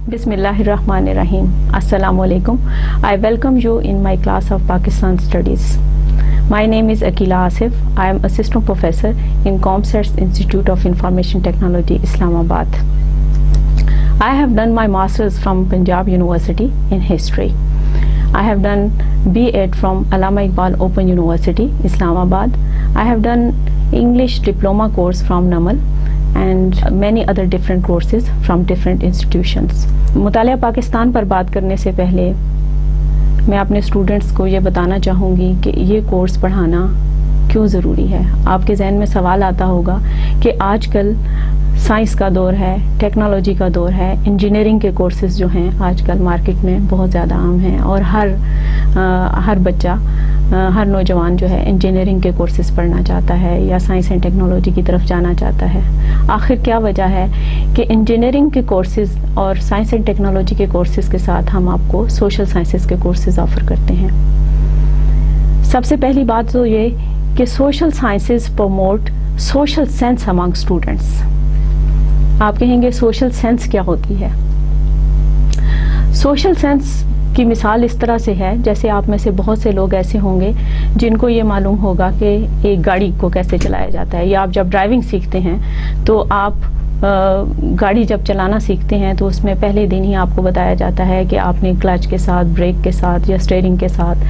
Bismillahirrahmanirrahim. Assalamu alaikum. I welcome you in my class of Pakistan Studies. My name is Akila Asif. I am Assistant Professor in ComSets Institute of Information Technology, Islamabad. I have done my Masters from Punjab University in History. I have done B.Ed from Allama Iqbal Open University, Islamabad. I have done English Diploma course from NAMAL and many other different courses from different institutions. مطالعہ پاکستان پر بات کرنے سے پہلے میں اپنے students کو یہ بتانا چاہوں گی کہ یہ کورس پڑھانا کیوں ضروری ہے. آپ کے ذہن میں سوال آتا ہوگا کہ آج کل سائنس کا دور ہے, ٹیکنالوجی کا دور ہے, انجینئرنگ کے کورسز جو ہیں آج کل مارکیٹ میں بہت زیادہ عام ہیں اور ہر بچہ, ہر نوجوان جو ہے انجینئرنگ کے کورسز پڑھنا چاہتا ہے یا سائنس اینڈ ٹیکنالوجی کی طرف جانا چاہتا ہے. آخر کیا وجہ ہے کہ انجینئرنگ کے کورسز اور سائنس اینڈ ٹیکنالوجی کے کورسز کے ساتھ ہم آپ کو سوشل سائنسز کے کورسز آفر کرتے ہیں. سب سے پہلی بات تو یہ کہ social sciences promote social sense among students. آپ کہیں گے سوشل سینس کیا ہوتی ہے؟ سوشل سینس کی مثال اس طرح سے ہے جیسے آپ میں سے بہت سے لوگ ایسے ہوں گے جن کو یہ معلوم ہوگا کہ ایک گاڑی کو کیسے چلایا جاتا ہے, یا آپ جب ڈرائیونگ سیکھتے ہیں تو آپ گاڑی جب چلانا سیکھتے ہیں تو اس میں پہلے دن ہی آپ کو بتایا جاتا ہے کہ آپ نے کلچ کے ساتھ, بریک کے ساتھ یا اسٹیئرنگ کے ساتھ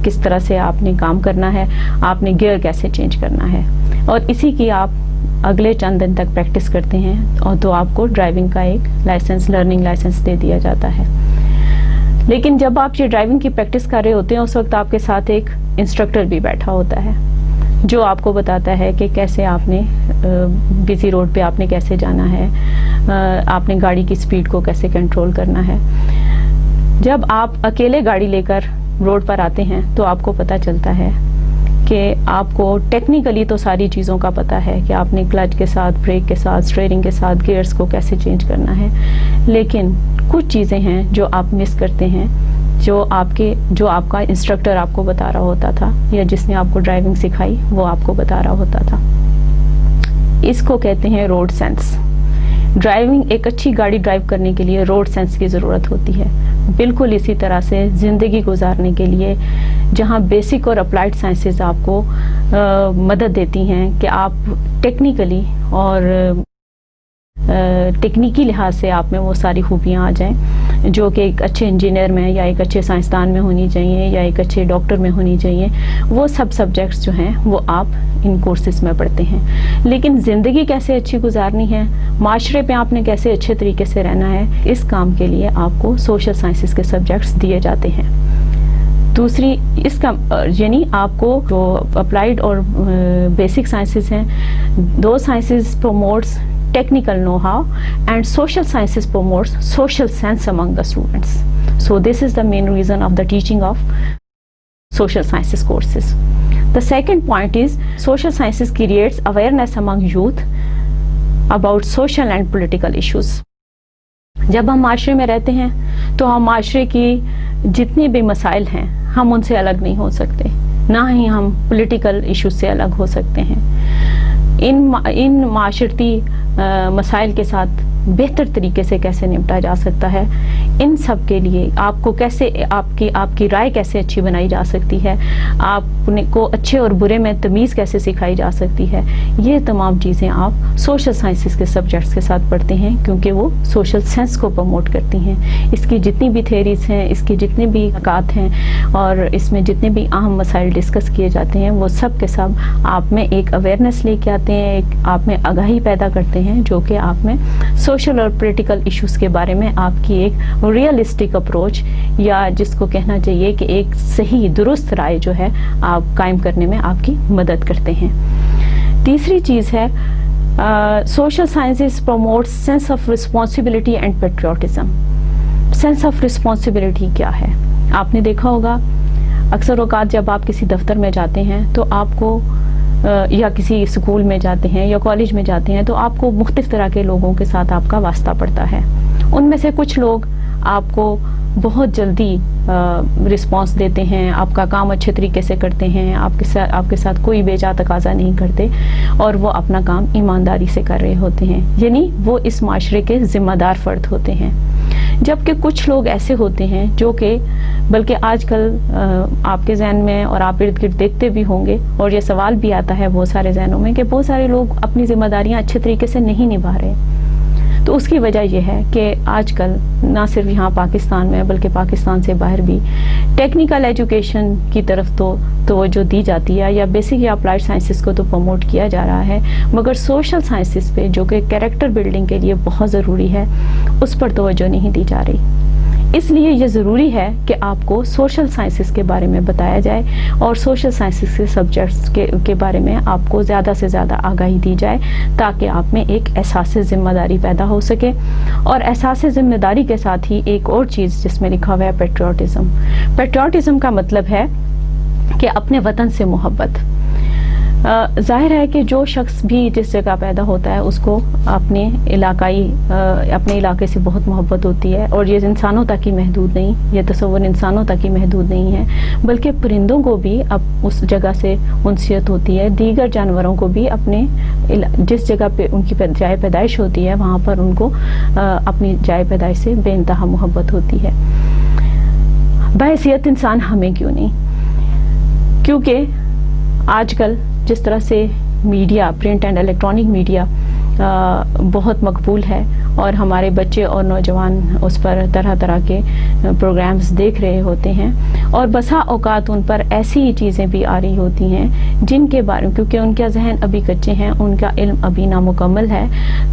کس طرح سے آپ نے کام کرنا ہے, آپ نے گیئر کیسے چینج کرنا ہے, اور اسی کی آپ اگلے چند دن تک پریکٹس کرتے ہیں اور تو آپ کو ڈرائیونگ کا ایک لائسنس, لرننگ لائسنس دے دیا جاتا ہے. لیکن جب آپ یہ ڈرائیونگ کی پریکٹس کر رہے ہوتے ہیں اس وقت آپ کے ساتھ ایک انسٹرکٹر بھی بیٹھا ہوتا ہے جو آپ کو بتاتا ہے کہ کیسے آپ نے بزی روڈ پہ آپ نے کیسے جانا ہے, آپ نے گاڑی کی سپیڈ کو کیسے کنٹرول کرنا ہے. جب آپ اکیلے گاڑی لے کر روڈ پر آتے ہیں تو آپ کو پتہ چلتا ہے کہ آپ کو ٹیکنیکلی تو ساری چیزوں کا پتہ ہے کہ آپ نے کلچ کے ساتھ, بریک کے ساتھ, اسٹیئرنگ کے ساتھ گیئرز کو کیسے چینج کرنا ہے, لیکن کچھ چیزیں ہیں جو آپ مس کرتے ہیں جو آپ کا انسٹرکٹر آپ کو بتا رہا ہوتا تھا یا جس نے آپ کو ڈرائیونگ سکھائی وہ آپ کو بتا رہا ہوتا تھا. اس کو کہتے ہیں روڈ سینس. ایک اچھی گاڑی ڈرائیو کرنے کے لیے روڈ سینس کی ضرورت ہوتی ہے. بالکل اسی طرح سے زندگی گزارنے کے لیے جہاں بیسک اور اپلائیڈ سائنسز آپ کو مدد دیتی ہیں کہ آپ ٹیکنیکلی اور ٹیکنیکی لحاظ سے آپ میں وہ ساری خوبیاں آ جائیں جو کہ ایک اچھے انجینئر میں یا ایک اچھے سائنسدان میں ہونی چاہیے یا ایک اچھے ڈاکٹر میں ہونی چاہیے, وہ سب سبجیکٹس جو ہیں وہ آپ ان کورسز میں پڑھتے ہیں. لیکن زندگی کیسے اچھی گزارنی ہے, معاشرے پہ آپ نے کیسے اچھے طریقے سے رہنا ہے, اس کام کے لیے آپ کو سوشل سائنسز کے سبجیکٹس دیے جاتے ہیں. دوسری اس کا یعنی آپ کو جو اپلائیڈ اور بیسک سائنسز ہیں, دو sciences promotes technical know-how and social sciences promotes social sense among the students. So this is the main reason of the teaching of social sciences courses. The second point is social sciences creates awareness among youth about social and political issues. جب ہم معاشرے میں رہتے ہیں تو ہم معاشرے کی جتنے بھی مسائل ہیں ہم ان سے الگ نہیں ہو سکتے, نہ ہی ہم پولیٹیکل ایشوز سے الگ ہو سکتے ہیں. ان معاشرتی مسائل کے ساتھ بہتر طریقے سے کیسے نمٹا جا سکتا ہے, ان سب کے لیے آپ کو کیسے آپ کی رائے کیسے اچھی بنائی جا سکتی ہے, آپ کو اچھے اور برے میں تمیز کیسے سکھائی جا سکتی ہے, یہ تمام چیزیں آپ سوشل سائنسز کے سبجیکٹس کے ساتھ پڑھتے ہیں کیونکہ وہ سوشل سینس کو پروموٹ کرتی ہیں. اس کی جتنی بھی تھیریز ہیں, اس کی جتنے بھی نکات ہیں اور اس میں جتنے بھی اہم مسائل ڈسکس کیے جاتے ہیں وہ سب کے سب آپ میں ایک اویئرنیس لے کے آتے ہیں, ایک آپ میں آگاہی پیدا کرتے ہیں جو کہ آپ میں سوشل اور پولیٹیکل ایشوز کے بارے میں آپ کی ایک ریئلسٹک اپروچ یا جس کو کہنا چاہیے کہ ایک صحیح درست رائے جو ہے آپ قائم کرنے میں آپ کی مدد کرتے ہیں. تیسری چیز ہے social sciences promotes sense of responsibility and patriotism. Sense of responsibility کیا ہے؟ آپ نے دیکھا ہوگا اکثر اوقات جب آپ کسی دفتر میں جاتے ہیں تو آپ کو یا کسی اسکول میں جاتے ہیں یا کالج میں جاتے ہیں تو آپ کو مختلف طرح کے لوگوں کے ساتھ آپ کا واسطہ پڑتا ہے. ان میں سے کچھ لوگ آپ کو بہت جلدی رسپانس دیتے ہیں، آپ کا کام اچھے طریقے سے کرتے ہیں، آپ کے ساتھ کوئی بے جا تقاضا نہیں کرتے، اور وہ اپنا کام ایمانداری سے کر رہے ہوتے ہیں، یعنی وہ اس معاشرے کے ذمہ دار فرد ہوتے ہیں. جبکہ کچھ لوگ ایسے ہوتے ہیں جو کہ بلکہ آج کل آپ کے ذہن میں اور آپ ارد گرد دیکھتے بھی ہوں گے، اور یہ سوال بھی آتا ہے بہت سارے ذہنوں میں کہ بہت سارے لوگ اپنی ذمہ داریاں اچھے طریقے سے نہیں نبھا رہے. تو اس کی وجہ یہ ہے کہ آج کل نہ صرف یہاں پاکستان میں بلکہ پاکستان سے باہر بھی ٹیکنیکل ایجوکیشن کی طرف تو توجہ دی جاتی ہے، یا بیسک یا اپلائڈ سائنسز کو تو پروموٹ کیا جا رہا ہے، مگر سوشل سائنسز پہ جو کہ کیریکٹر بلڈنگ کے لیے بہت ضروری ہے اس پر توجہ نہیں دی جا رہی. اس لیے یہ ضروری ہے کہ آپ کو سوشل سائنسز کے بارے میں بتایا جائے، اور سوشل سائنسز کے سبجیکٹس کے بارے میں آپ کو زیادہ سے زیادہ آگاہی دی جائے، تاکہ آپ میں ایک احساس ذمہ داری پیدا ہو سکے. اور احساس ذمہ داری کے ساتھ ہی ایک اور چیز جس میں لکھا ہوا ہے پیٹریوٹزم. پیٹریوٹزم کا مطلب ہے کہ اپنے وطن سے محبت. ظاہر ہے کہ جو شخص بھی جس جگہ پیدا ہوتا ہے اس کو اپنے علاقے سے بہت محبت ہوتی ہے، اور یہ انسانوں تک ہی محدود نہیں، یہ تصور انسانوں تک ہی محدود نہیں ہے، بلکہ پرندوں کو بھی اب اس جگہ سے انسیت ہوتی ہے. دیگر جانوروں کو بھی اپنے جس جگہ پہ ان کی جائے پیدائش ہوتی ہے وہاں پر ان کو اپنی جائے پیدائش سے بے انتہا محبت ہوتی ہے. بحیثیت انسان ہمیں کیوں نہیں؟ کیونکہ آج کل جس طرح سے media, print and electronic media بہت مقبول ہے، اور ہمارے بچے اور نوجوان اس پر طرح طرح کے پروگرامز دیکھ رہے ہوتے ہیں، اور بسا اوقات ان پر ایسی چیزیں بھی آ رہی ہوتی ہیں جن کے بارے میں، کیونکہ ان کا ذہن ابھی کچے ہیں، ان کا علم ابھی نامکمل ہے،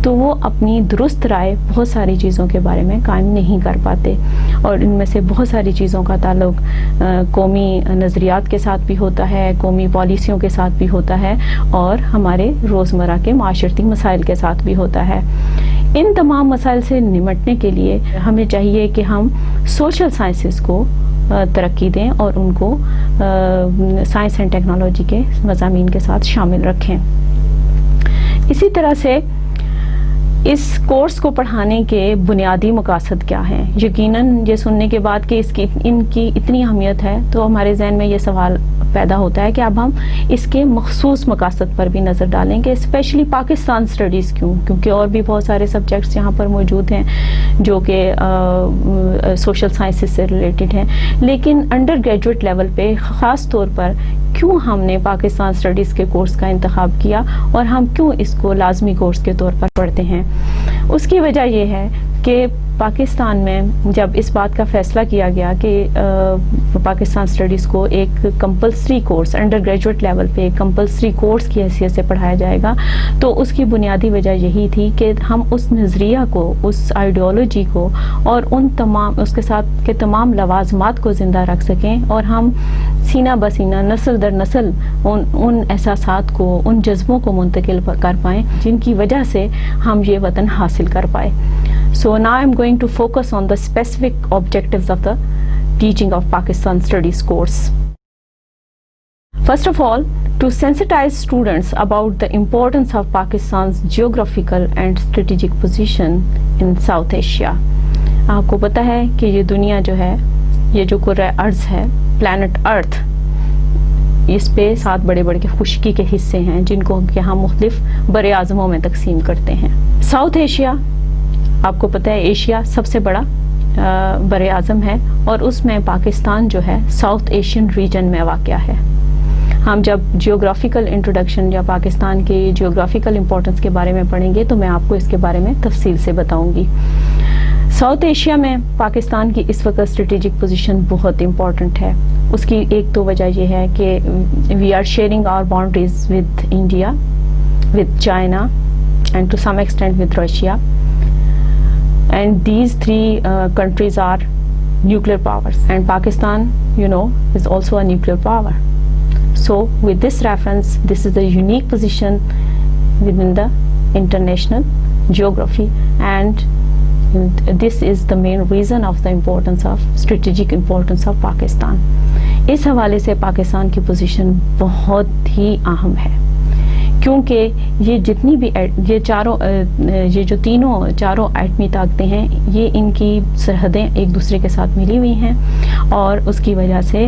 تو وہ اپنی درست رائے بہت ساری چیزوں کے بارے میں قائم نہیں کر پاتے. اور ان میں سے بہت ساری چیزوں کا تعلق قومی نظریات کے ساتھ بھی ہوتا ہے، قومی پالیسیوں کے ساتھ بھی ہوتا ہے، اور ہمارے روزمرہ کے معاشرتی مسائل کے ساتھ بھی ہوتا ہے. ان تمام مسائل سے نمٹنے کے لیے ہمیں چاہیے کہ ہم سوشل سائنسز کو ترقی دیں اور ان کو سائنس اینڈ ٹیکنالوجی کے مضامین کے ساتھ شامل رکھیں. اسی طرح سے اس کورس کو پڑھانے کے بنیادی مقاصد کیا ہیں؟ یقیناً یہ سننے کے بعد کہ ان کی اتنی اہمیت ہے تو ہمارے ذہن میں یہ سوال پیدا ہوتا ہے کہ اب ہم اس کے مخصوص مقاصد پر بھی نظر ڈالیں کہ اسپیشلی پاکستان اسٹڈیز کیوں، کیونکہ اور بھی بہت سارے سبجیکٹس یہاں پر موجود ہیں جو کہ سوشل سائنسز سے ریلیٹڈ ہیں، لیکن انڈر گریجویٹ لیول پہ خاص طور پر کیوں ہم نے پاکستان اسٹڈیز کے کورس کا انتخاب کیا اور ہم کیوں اس کو لازمی کورس کے طور پر پڑھتے ہیں؟ اس کی وجہ یہ ہے کہ پاکستان میں جب اس بات کا فیصلہ کیا گیا کہ پاکستان اسٹڈیز کو ایک compulsory course, under graduate level پہ ایک کمپلسری کورس کی حیثیت سے پڑھایا جائے گا، تو اس کی بنیادی وجہ یہی تھی کہ ہم اس نظریہ کو، اس آئیڈیالوجی کو اور اس کے ساتھ کے تمام لوازمات کو زندہ رکھ سکیں، اور ہم سینہ بسینہ، نسل در نسل ان احساسات کو، ان جذبوں کو منتقل کر پائیں جن کی وجہ سے ہم یہ وطن حاصل کر پائے. So now I'm going to focus on the specific objectives of the teaching of Pakistan Studies course. First of all, to sensitize students about the importance of Pakistan's geographical and strategic position in South Asia. آپ کو پتہ ہے کہ یہ دنیا جو ہے، یہ جو کرۂ ارض ہے، پلانٹ ارتھ، اس پہ 7 بڑے بڑے خشکی کے حصے ہیں جن کو کہ ہم مختلف بر اعظموں میں تقسیم کرتے ہیں. ساؤتھ ایشیا، آپ کو پتہ ہے ایشیا سب سے بڑا بر اعظم ہے، اور اس میں پاکستان جو ہے ساؤتھ ایشین ریجن میں واقع ہے. ہم جب جیوگرافیکل انٹروڈکشن یا پاکستان کے جیوگرافیکل امپورٹنس کے بارے میں پڑھیں گے تو میں آپ کو اس کے بارے میں تفصیل سے بتاؤں گی. ساؤتھ ایشیا میں پاکستان کی اس وقت اسٹریٹجک پوزیشن بہت امپورٹنٹ ہے. اس کی ایک تو وجہ یہ ہے کہ we are sharing our boundaries with India, with China and to some extent with Russia, and these three countries are nuclear powers, and Pakistan, you know, is also a nuclear power. So with this reference, this is the unique position within the international geography, and this is the main reason of the importance of strategic importance of Pakistan. اس حوالے سے پاکستان کی position بہت ہی اہم ہے, کیونکہ یہ جتنی بھی یہ جو چاروں ایٹمی طاقتیں ہیں یہ ان کی سرحدیں ایک دوسرے کے ساتھ ملی ہوئی ہیں، اور اس کی وجہ سے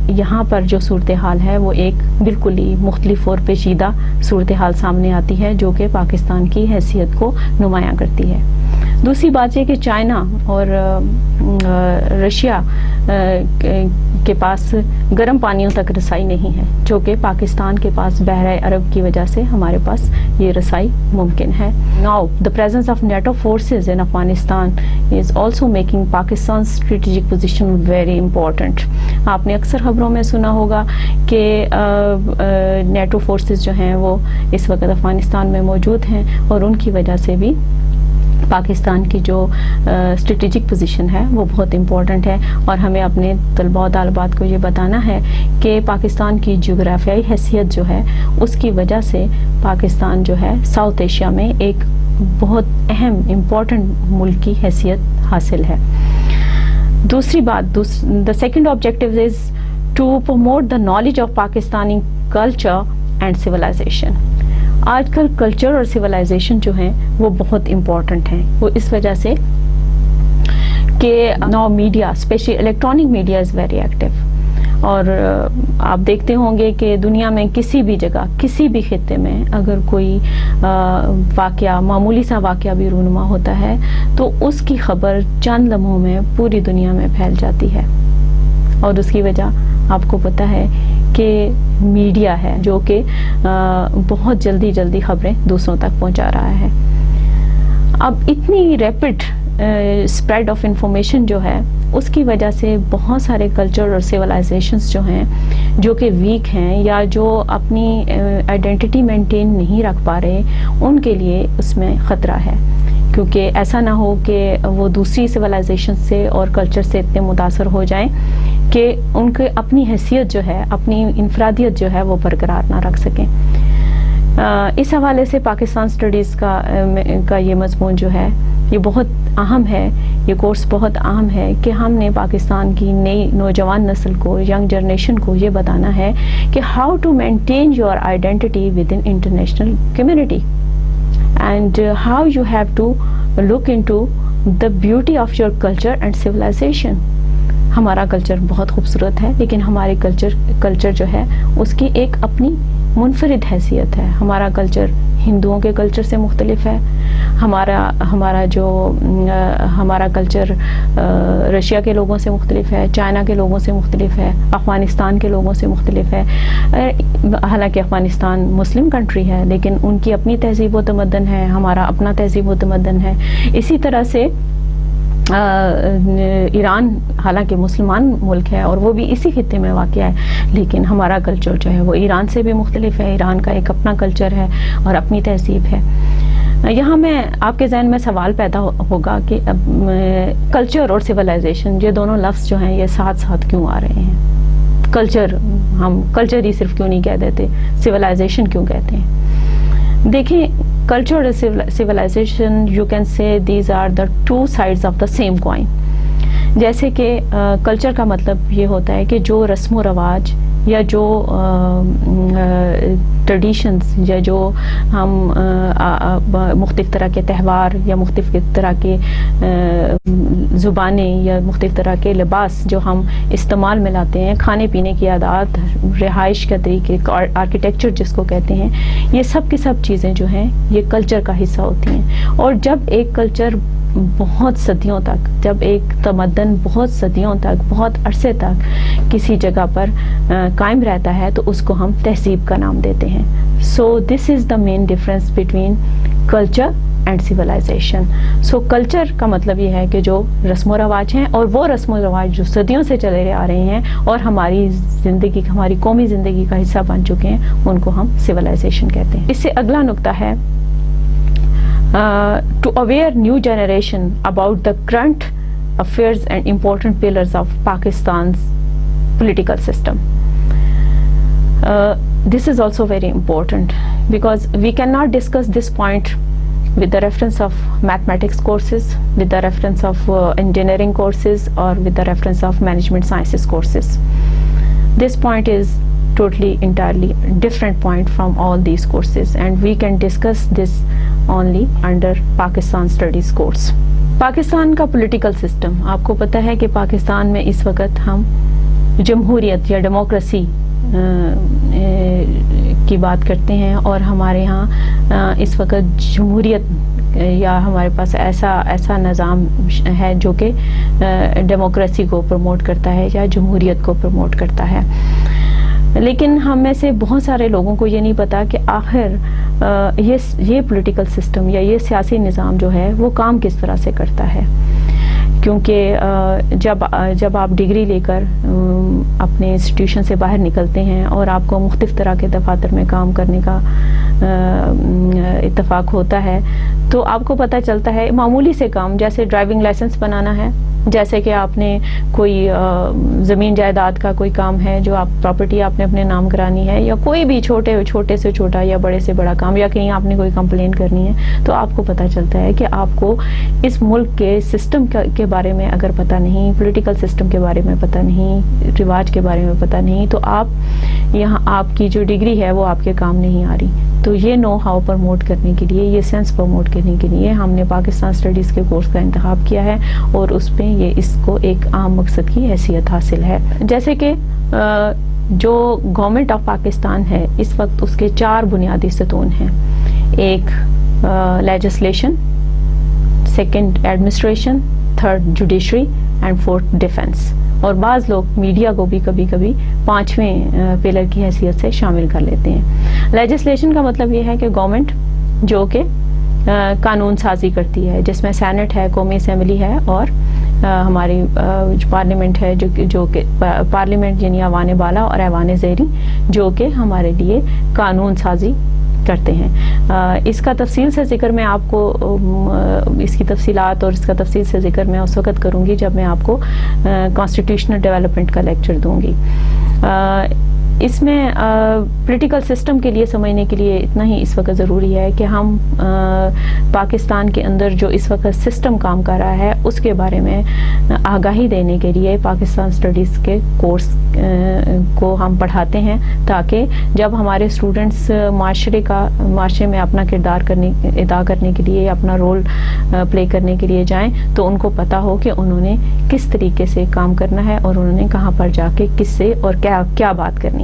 یہاں پر جو صورتحال ہے وہ ایک بالکل ہی مختلف اور پیچیدہ صورتحال سامنے آتی ہے جو کہ پاکستان کی حیثیت کو نمایاں کرتی ہے۔ دوسری بات یہ کہ چائنا اور رشیا کے پاس گرم پانیوں تک رسائی نہیں ہے، جو کہ پاکستان کے پاس بحرۂ عرب کی وجہ سے ہمارے پاس یہ رسائی ممکن ہے۔ Now, the presence of NATO forces in Afghanistan is also making Pakistan's strategic position very important۔ آپ نے اکثر خبروں میں سنا ہوگا کہ نیٹو فورسز جو ہیں وہ اس وقت افغانستان میں موجود ہیں، اور ان کی وجہ سے بھی پاکستان کی جو اسٹریٹجک پوزیشن ہے وہ بہت امپورٹنٹ ہے، اور ہمیں اپنے طلباء و طالبات کو یہ بتانا ہے کہ پاکستان کی جغرافیائی حیثیت جو ہے اس کی وجہ سے پاکستان جو ہے ساؤتھ ایشیا میں ایک بہت اہم امپورٹنٹ ملک کی حیثیت حاصل ہے۔ دوسری بات، the second objective is to promote the knowledge of Pakistani culture and civilization۔ آج کل کلچر اور سویلائزیشن جو ہیں وہ بہت امپورٹنٹ ہیں، وہ اس وجہ سے کہ now media specially electronic media is very active, اور آپ دیکھتے ہوں گے کہ دنیا میں کسی بھی جگہ کسی بھی خطے میں اگر کوئی واقعہ، معمولی سا واقعہ بھی رونما ہوتا ہے تو اس کی خبر چند لمحوں میں پوری دنیا میں پھیل جاتی ہے، اور اس کی وجہ آپ کو پتہ ہے کہ میڈیا ہے جو کہ بہت جلدی خبریں دوسروں تک پہنچا رہا ہے۔ اب اتنی ریپڈ اسپریڈ آف انفارمیشن جو ہے اس کی وجہ سے بہت سارے کلچر اور سویلائزیشنز جو ہیں جو کہ ویک ہیں یا جو اپنی آئیڈینٹی مینٹین نہیں رکھ پا رہے، ان کے لیے اس میں خطرہ ہے، کیونکہ ایسا نہ ہو کہ وہ دوسری سویلائزیشن سے اور کلچر سے اتنے متاثر ہو جائیں کہ ان کے اپنی حیثیت جو ہے، اپنی انفرادیت جو ہے وہ برقرار نہ رکھ سکیں۔ اس حوالے سے پاکستان اسٹڈیز کا یہ مضمون جو ہے یہ بہت اہم ہے، یہ کورس بہت اہم ہے کہ ہم نے پاکستان کی نئی نوجوان نسل کو، ینگ جنریشن کو یہ بتانا ہے کہ how to maintain your identity within international community, and how you have to look into the beauty of your culture and civilization۔ ہمارا کلچر بہت خوبصورت ہے، لیکن ہمارے کلچر جو ہے اس کی ایک اپنی منفرد حیثیت ہے۔ ہمارا کلچر ہندوؤں کے کلچر سے مختلف ہے، ہمارا کلچر رشیا کے لوگوں سے مختلف ہے، چائنا کے لوگوں سے مختلف ہے، افغانستان کے لوگوں سے مختلف ہے۔ حالانکہ افغانستان مسلم کنٹری ہے لیکن ان کی اپنی تہذیب و تمدن ہے، ہمارا اپنا تہذیب و تمدن ہے۔ اسی طرح سے ایران حالانکہ مسلمان ملک ہے اور وہ بھی اسی خطے میں واقع ہے، لیکن ہمارا کلچر جو ہے وہ ایران سے بھی مختلف ہے، ایران کا ایک اپنا کلچر ہے اور اپنی تہذیب ہے۔ یہاں میں آپ کے ذہن میں سوال پیدا ہوگا کہ کلچر اور سویلائزیشن یہ دونوں لفظ جو ہیں یہ ساتھ ساتھ کیوں آ رہے ہیں؟ ہم کلچر ہی صرف کیوں نہیں کہہ دیتے، سویلائزیشن کیوں کہتے ہیں؟ دیکھیں، کلچر اور civilisation you can say these are the two sides of the same coin. جیسے کہ کلچر کا مطلب یہ ہوتا ہے کہ جو رسم و رواج یا جو ٹریڈیشنز یا جو ہم مختلف طرح کے تہوار یا مختلف طرح کے زبانیں یا مختلف طرح کے لباس جو ہم استعمال میں لاتے ہیں، کھانے پینے کی عادات، رہائش کا طریقے، آرکیٹیکچر جس کو کہتے ہیں، یہ سب کی سب چیزیں جو ہیں یہ کلچر کا حصہ ہوتی ہیں۔ اور جب ایک کلچر بہت صدیوں تک، جب ایک تمدن بہت صدیوں تک، بہت عرصے تک کسی جگہ پر قائم رہتا ہے تو اس کو ہم تہذیب کا نام دیتے ہیں۔ So this is the main difference between culture and civilization. So culture کا مطلب یہ ہے کہ جو رسم و رواج ہیں، اور وہ رسم و رواج جو صدیوں سے چلے آ رہے ہیں اور ہماری زندگی، ہماری قومی زندگی کا حصہ بن چکے ہیں، ان کو ہم سویلائزیشن کہتے ہیں۔ اس سے اگلا نقطہ ہے to aware new generation about the current affairs and important pillars of Pakistan's political system. This is also very important because we cannot discuss this point with the reference of mathematics courses, with the reference of engineering courses, or with the reference of management sciences courses. This point is totally entirely different point from all these courses, and we can discuss this only under Pakistan Studies course. Pakistan کا political system, آپ کو پتہ ہے کہ پاکستان میں اس وقت ہم جمہوریت یا ڈیموکریسی کی بات کرتے ہیں، اور ہمارے ہاں اس وقت جمہوریت یا ہمارے پاس ایسا نظام ہے جو کہ ڈیموکریسی کو پروموٹ کرتا ہے یا جمہوریت کو پروموٹ کرتا ہے. لیکن ہم میں سے بہت سارے لوگوں کو یہ نہیں پتا کہ آخر یہ پولیٹیکل سسٹم یا یہ سیاسی نظام جو ہے وہ کام کس طرح سے کرتا ہے. کیونکہ جب آپ ڈگری لے کر اپنے انسٹیٹیوشن سے باہر نکلتے ہیں اور آپ کو مختلف طرح کے دفاتر میں کام کرنے کا اتفاق ہوتا ہے، تو آپ کو پتہ چلتا ہے معمولی سے کام جیسے ڈرائیونگ لائسنس بنانا ہے، جیسے کہ آپ نے کوئی زمین جائیداد کا کوئی کام ہے جو آپ پراپرٹی آپ نے اپنے نام کرانی ہے، یا کوئی بھی چھوٹے سے چھوٹا یا بڑے سے بڑا کام، یا کہیں آپ نے کوئی کمپلین کرنی ہے، تو آپ کو پتہ چلتا ہے کہ آپ کو اس ملک کے سسٹم کے بارے میں اگر پتہ نہیں، پولیٹیکل سسٹم کے بارے میں پتہ نہیں، رواج کے بارے میں پتہ نہیں، تو آپ یہاں آپ کی جو ڈگری ہے وہ آپ کے کام نہیں آ رہی. تو یہ نو ہاؤ پروموٹ کرنے کے لیے، یہ سینس پروموٹ کرنے کے لیے ہم نے پاکستان اسٹڈیز کے کورس کا انتخاب کیا ہے، اور اس پہ اس کو ایک عام مقصد کی حیثیت حاصل ہے. جیسے کہ جو گورنمنٹ آف پاکستان ہے اس وقت اس کے 4 بنیادی ستون ہیں. ایک legislation, second administration, third judiciary and fourth defence. اور بعض لوگ میڈیا کو بھی کبھی کبھی 5ویں پلر کی حیثیت سے شامل کر لیتے ہیں. لیجسلیشن کا مطلب یہ ہے کہ گورنمنٹ جو کہ قانون سازی کرتی ہے، جس میں سینٹ ہے، قومی اسمبلی ہے، اور ہماری پارلیمنٹ ہے جو کہ پارلیمنٹ یعنی ایوان بالا اور ایوان زیری، جو کہ ہمارے لیے قانون سازی کرتے ہیں. اس کا تفصیل سے ذکر میں آپ کو اس کی تفصیلات اور اس کا تفصیل سے ذکر میں اس وقت کروں گی جب میں آپ کو کانسٹیٹیوشنل ڈیولپمنٹ کا لیکچر دوں گی. اس میں پولیٹیکل سسٹم کے لیے سمجھنے کے لیے اتنا ہی اس وقت ضروری ہے کہ ہم پاکستان کے اندر جو اس وقت سسٹم کام کر رہا ہے اس کے بارے میں آگاہی دینے کے لیے پاکستان اسٹڈیز کے کورس کو ہم پڑھاتے ہیں، تاکہ جب ہمارے اسٹوڈنٹس معاشرے میں اپنا کردار ادا کرنے کے لیے، اپنا رول پلے کرنے کے لیے جائیں تو ان کو پتہ ہو کہ انہوں نے کس طریقے سے کام کرنا ہے اور انہوں نے کہاں پر جا کے کس سے اور کیا بات کرنی ہے.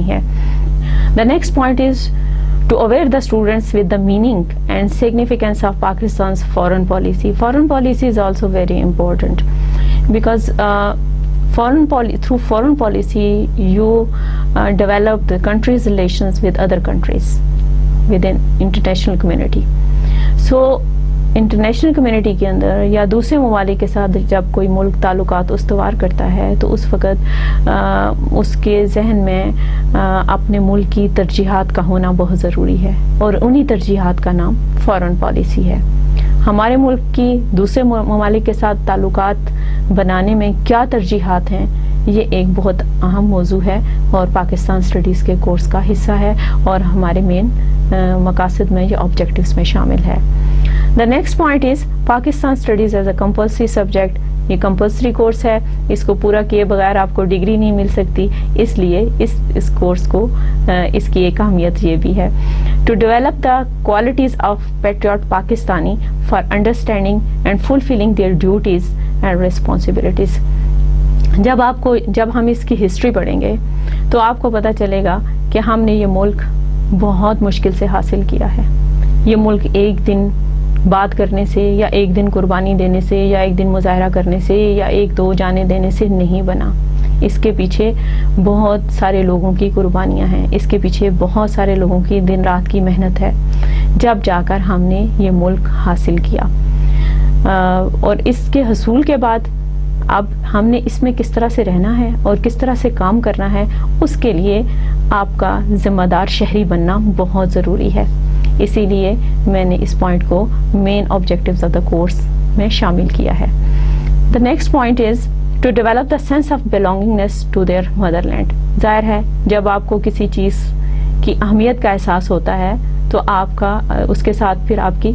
The next point is to aware the students with the meaning and significance of Pakistan's foreign policy. Foreign policy is also very important because through foreign policy you develop the country's relations with other countries within international community. So international community کے اندر یا دوسرے ممالک کے ساتھ جب کوئی ملک تعلقات استوار کرتا ہے تو اس وقت اس کے ذہن میں اپنے ملک کی ترجیحات کا ہونا بہت ضروری ہے، اور انہی ترجیحات کا نام فارن پالیسی ہے. ہمارے ملک کی دوسرے ممالک کے ساتھ تعلقات بنانے میں کیا ترجیحات ہیں، یہ ایک بہت اہم موضوع ہے اور پاکستان اسٹڈیز کے کورس کا حصہ ہے، اور ہمارے مین مقاصد میں یہ آبجیکٹیوز میں شامل ہے. The next point is Pakistan Studies as a compulsory subject. یہ کمپلسری کورس ہے، اس کو پورا کیے بغیر آپ کو ڈگری نہیں مل سکتی، اس لیے اس کورس کو اس کی ایک اہمیت یہ بھی ہے. To develop the qualities of patriot Pakistani for understanding and fulfilling their duties and responsibilities. جب ہم اس کی ہسٹری پڑھیں گے تو آپ کو پتہ چلے گا کہ ہم نے یہ ملک بہت مشکل سے حاصل کیا ہے. یہ ملک ایک دن بات کرنے سے یا ایک دن قربانی دینے سے یا ایک دن مظاہرہ کرنے سے یا ایک دو جانے دینے سے نہیں بنا. اس کے پیچھے بہت سارے لوگوں کی قربانیاں ہیں، اس کے پیچھے بہت سارے لوگوں کی دن رات کی محنت ہے، جب جا کر ہم نے یہ ملک حاصل کیا. اور اس کے حصول کے بعد اب ہم نے اس میں کس طرح سے رہنا ہے اور کس طرح سے کام کرنا ہے، اس کے لیے آپ کا ذمہ دار شہری بننا بہت ضروری ہے. اسی لیے میں نے اس پوائنٹ کو main objectives of the course میں شامل کیا ہے. The next point is to develop the sense of belongingness to their motherland. ظاہر ہے جب آپ کو کسی چیز کی اہمیت کا احساس ہوتا ہے تو آپ کا اس کے ساتھ پھر آپ کی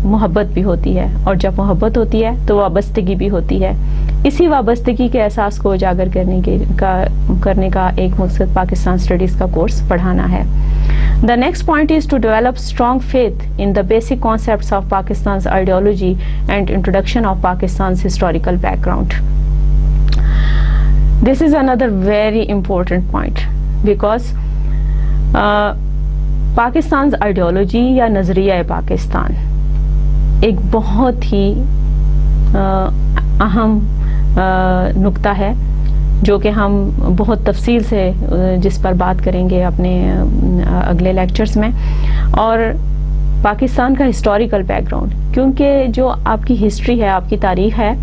محبت بھی ہوتی ہے، اور جب محبت ہوتی ہے تو وابستگی بھی ہوتی ہے. اسی وابستگی کے احساس کو اجاگر کرنے کا ایک مقصد پاکستان اسٹڈیز کا کورس پڑھانا ہے. The next point is to develop strong faith in the basic concepts of Pakistan's ideology and introduction of Pakistan's historical background. This is another very important point because Pakistan's ideology یا نظریہ پاکستان ایک بہت ہی اہم نقطہ ہے جو کہ ہم بہت تفصیل سے جس پر بات کریں گے اپنے اگلے لیکچرز میں. اور پاکستان کا ہسٹوریکل بیک گراؤنڈ، کیونکہ جو آپ کی ہسٹری ہے، آپ کی تاریخ ہے،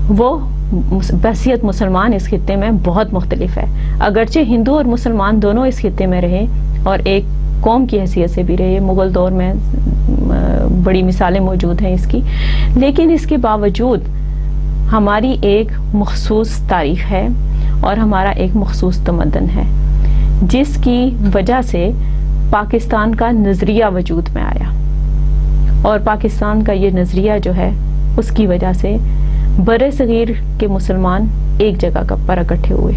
وہ بحیثیت مسلمان اس خطے میں بہت مختلف ہے. اگرچہ ہندو اور مسلمان دونوں اس خطے میں رہے اور ایک قوم کی حیثیت سے بھی رہے، مغل دور میں بڑی مثالیں موجود ہیں اس کی، لیکن اس کے باوجود ہماری ایک مخصوص تاریخ ہے اور ہمارا ایک مخصوص تمدن ہے، جس کی وجہ سے پاکستان کا نظریہ وجود میں آیا. اور پاکستان کا یہ نظریہ جو ہے اس کی وجہ سے بر صغیر کے مسلمان ایک جگہ پر اکٹھے ہوئے،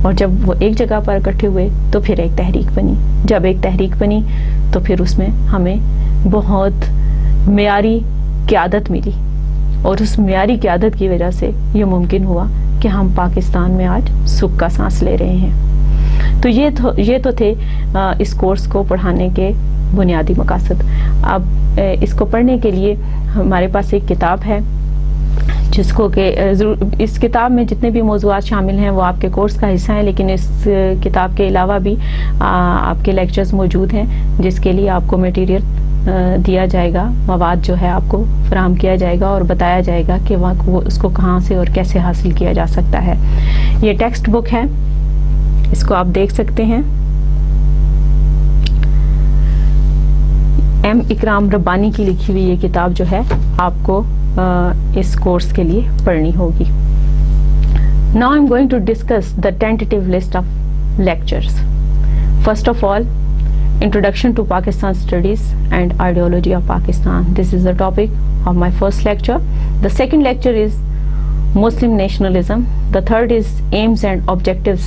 اور جب وہ ایک جگہ پر اکٹھے ہوئے تو پھر ایک تحریک بنی. جب ایک تحریک بنی تو پھر اس میں ہمیں بہت معیاری قیادت ملی، اور اس معیاری قیادت کی وجہ سے یہ ممکن ہوا کہ ہم پاکستان میں آج سکھ کا سانس لے رہے ہیں. تو یہ تو تھے اس کورس کو پڑھانے کے بنیادی مقاصد. اب اس کو پڑھنے کے لیے ہمارے پاس ایک کتاب ہے جس کو کہ اس کتاب میں جتنے بھی موضوعات شامل ہیں وہ آپ کے کورس کا حصہ ہیں، لیکن اس کتاب کے علاوہ بھی آپ کے لیکچرز موجود ہیں جس کے لیے آپ کو میٹیریل دیا جائے گا، مواد جو ہے آپ کو فراہم کیا جائے گا اور بتایا جائے گا کہ وہ اس کو کہاں سے اور کیسے حاصل کیا جا سکتا ہے. یہ ٹیکسٹ بک ہے، اس کو آپ دیکھ سکتے ہیں. ایم اکرام ربانی کی لکھی ہوئی یہ کتاب جو ہے آپ کو اس کورس کے لیے پڑھنی ہوگی. Now I'm going to discuss the tentative list of lectures. First of all, Introduction to Pakistan Studies and Ideology of Pakistan. This is the topic of my first lecture. The second lecture is Muslim nationalism. The third is aims and objectives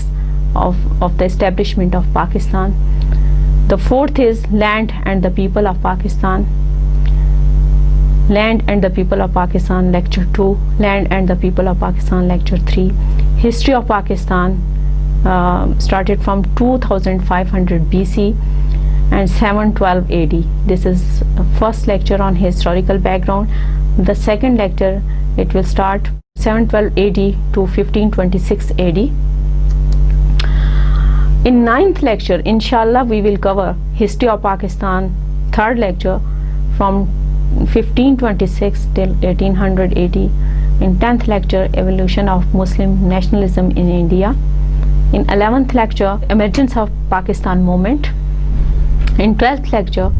of the establishment of Pakistan. The fourth is Land and the People of Pakistan. Land and the People of Pakistan, Lecture 2. Land and the People of Pakistan, Lecture 3. History of Pakistan started from 2500 BC and 712 AD. This is first lecture on historical background. The second lecture, it will start 712 AD to 1526 AD. In ninth lecture, inshallah, we will cover history of Pakistan. Third lecture from 1526 till 1880. In 10th lecture, evolution of Muslim nationalism in India. In 11th lecture, emergence of Pakistan movement. In 12th lecture,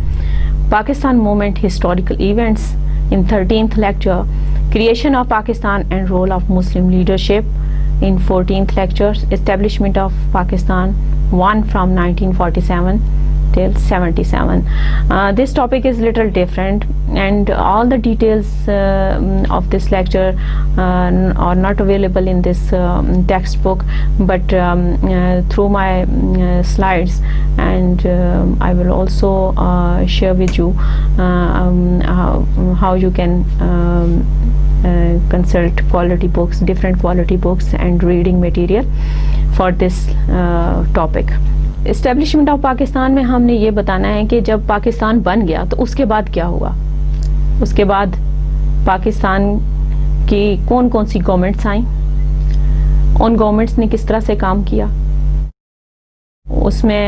Pakistan movement historical events. In 13th lecture, creation of Pakistan and role of Muslim leadership. In 14th lecture, establishment of Pakistan 1 from 1947 till 77. This topic is little different, and all the details of this lecture are not available in this textbook, but through my slides, and I will also share with you how you can consult quality books, different quality books and reading material for this topic. Establishment of Pakistan میں ہم نے یہ بتانا ہے کہ جب پاکستان بن گیا تو اس کے بعد کیا ہوا، اس کے بعد پاکستان کی کون کون سی گورنمنٹس آئیں، ان گورنمنٹس نے کس طرح سے کام کیا، اس میں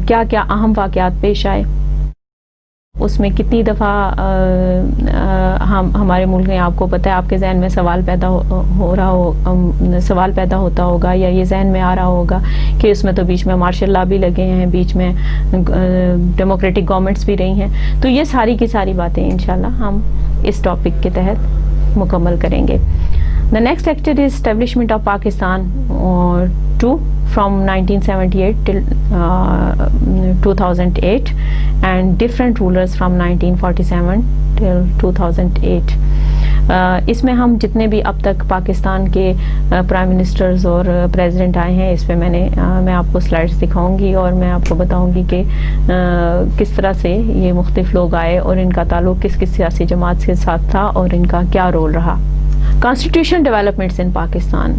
کیا کیا اہم واقعات پیش آئے، اس میں کتنی دفعہ ہمارے ملک میں، آپ کو پتہ ہے، آپ کے ذہن میں سوال پیدا ہوتا ہوگا یا یہ ذہن میں آ رہا ہوگا کہ اس میں تو بیچ میں مارشل لا بھی لگے ہیں، بیچ میں ڈیموکریٹک گورنمنٹس بھی رہی ہیں. تو یہ ساری کی ساری باتیں انشاءاللہ ہم اس ٹاپک کے تحت مکمل کریں گے. The next lecture is establishment of Pakistan 2 from 1978 till 2008 and different rulers from 1947 till 2008. اس میں ہم جتنے بھی اب تک پاکستان کے پرائم منسٹرز اور پریزیڈنٹ آئے ہیں اس پہ میں آپ کو سلائڈز دکھاؤں گی اور میں آپ کو بتاؤں گی کہ کس طرح سے یہ مختلف لوگ آئے اور ان کا تعلق کس کس سیاسی جماعت کے ساتھ تھا اور ان کا کیا رول رہا. Constitution developments in Pakistan.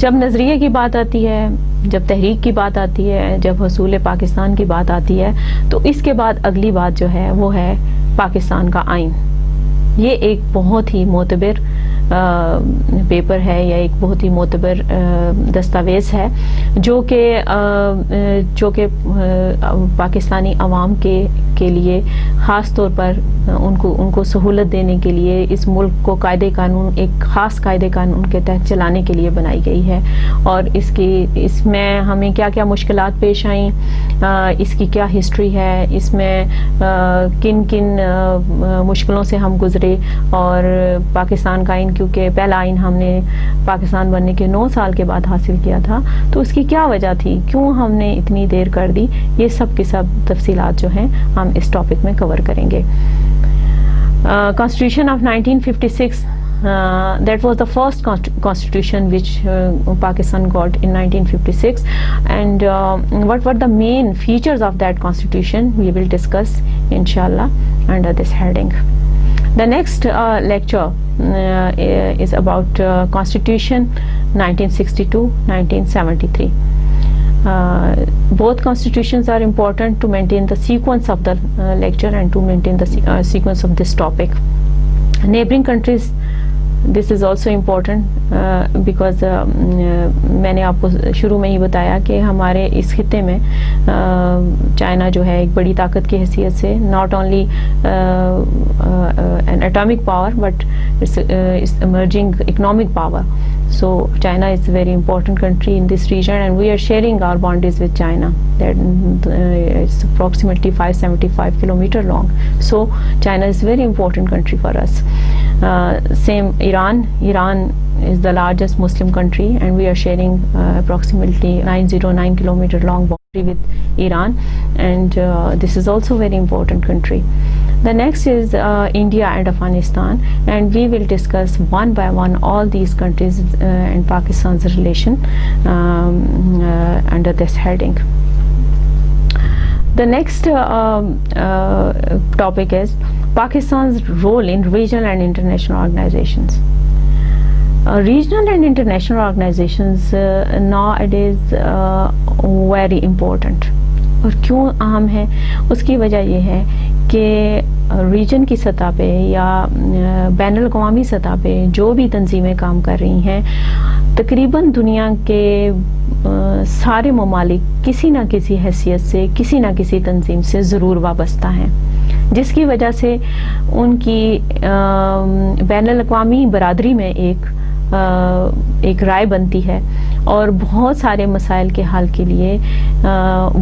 جب نظریے کی بات آتی ہے، جب تحریک کی بات آتی ہے، جب حصول پاکستان کی بات آتی ہے، تو اس کے بعد اگلی بات جو ہے وہ ہے پاکستان کا آئین. یہ ایک بہت ہی معتبر پیپر ہے یا ایک بہت ہی معتبر دستاویز ہے جو کہ پاکستانی عوام کے لیے خاص طور پر ان کو سہولت دینے کے لیے اس ملک کو قاعدے قانون ایک خاص قاعدے قانون کے تحت چلانے کے لیے بنائی گئی ہے. اور اس میں ہمیں کیا کیا مشکلات پیش آئیں، اس کی کیا ہسٹری ہے، اس میں کن مشکلوں سے ہم گزرے. اور پاکستان کا آئین، کیونکہ پہلا آئین ہم نے پاکستان بننے کے 9 سال کے بعد حاصل کیا تھا، تو اس کی کیا وجہ تھی، کیوں ہم نے اتنی دیر کر دی، یہ سب کی سب تفصیلات جو ہیں ہم اس ٹاپک میں کور کریں گے. Constitution of 1956, that was the first constitution which Pakistan got in 1956, and what were the main features of that constitution we will discuss inshallah under this heading. The next lecture is about Constitution 1962-1973. Both constitutions are important to maintain the sequence of the lecture and to maintain the sequence of this topic. Neighboring countries, this is also important because میں نے آپ کو شروع میں ہی بتایا کہ ہمارے اس خطے میں چائنا جو ہے ایک بڑی طاقت کی حیثیت سے not only an atomic power but it's emerging economic power. So China is a very important country in this region and we are sharing our boundaries with China. It's approximately 575 kilometers long. So China is a very important country for us. Same Iran is the largest Muslim country and we are sharing approximately 909 kilometer long boundary with Iran, and this is also a very important country. The next is India and Afghanistan, and we will discuss one by one all these countries and Pakistan's relation under this heading. The next topic is Pakistan's role in regional and international organizations. Regional and international organizations nowadays very important. اور کیوں اہم ہے، اس کی وجہ یہ ہے کہ region کی سطح پہ یا بین الاقوامی سطح پہ جو بھی تنظیمیں کام کر رہی ہیں، تقریباً دنیا کے سارے ممالک کسی نہ کسی حیثیت سے کسی نہ کسی تنظیم سے ضرور وابستہ ہیں، جس کی وجہ سے ان کی بین الاقوامی برادری میں ایک رائے بنتی ہے اور بہت سارے مسائل کے حل کے لیے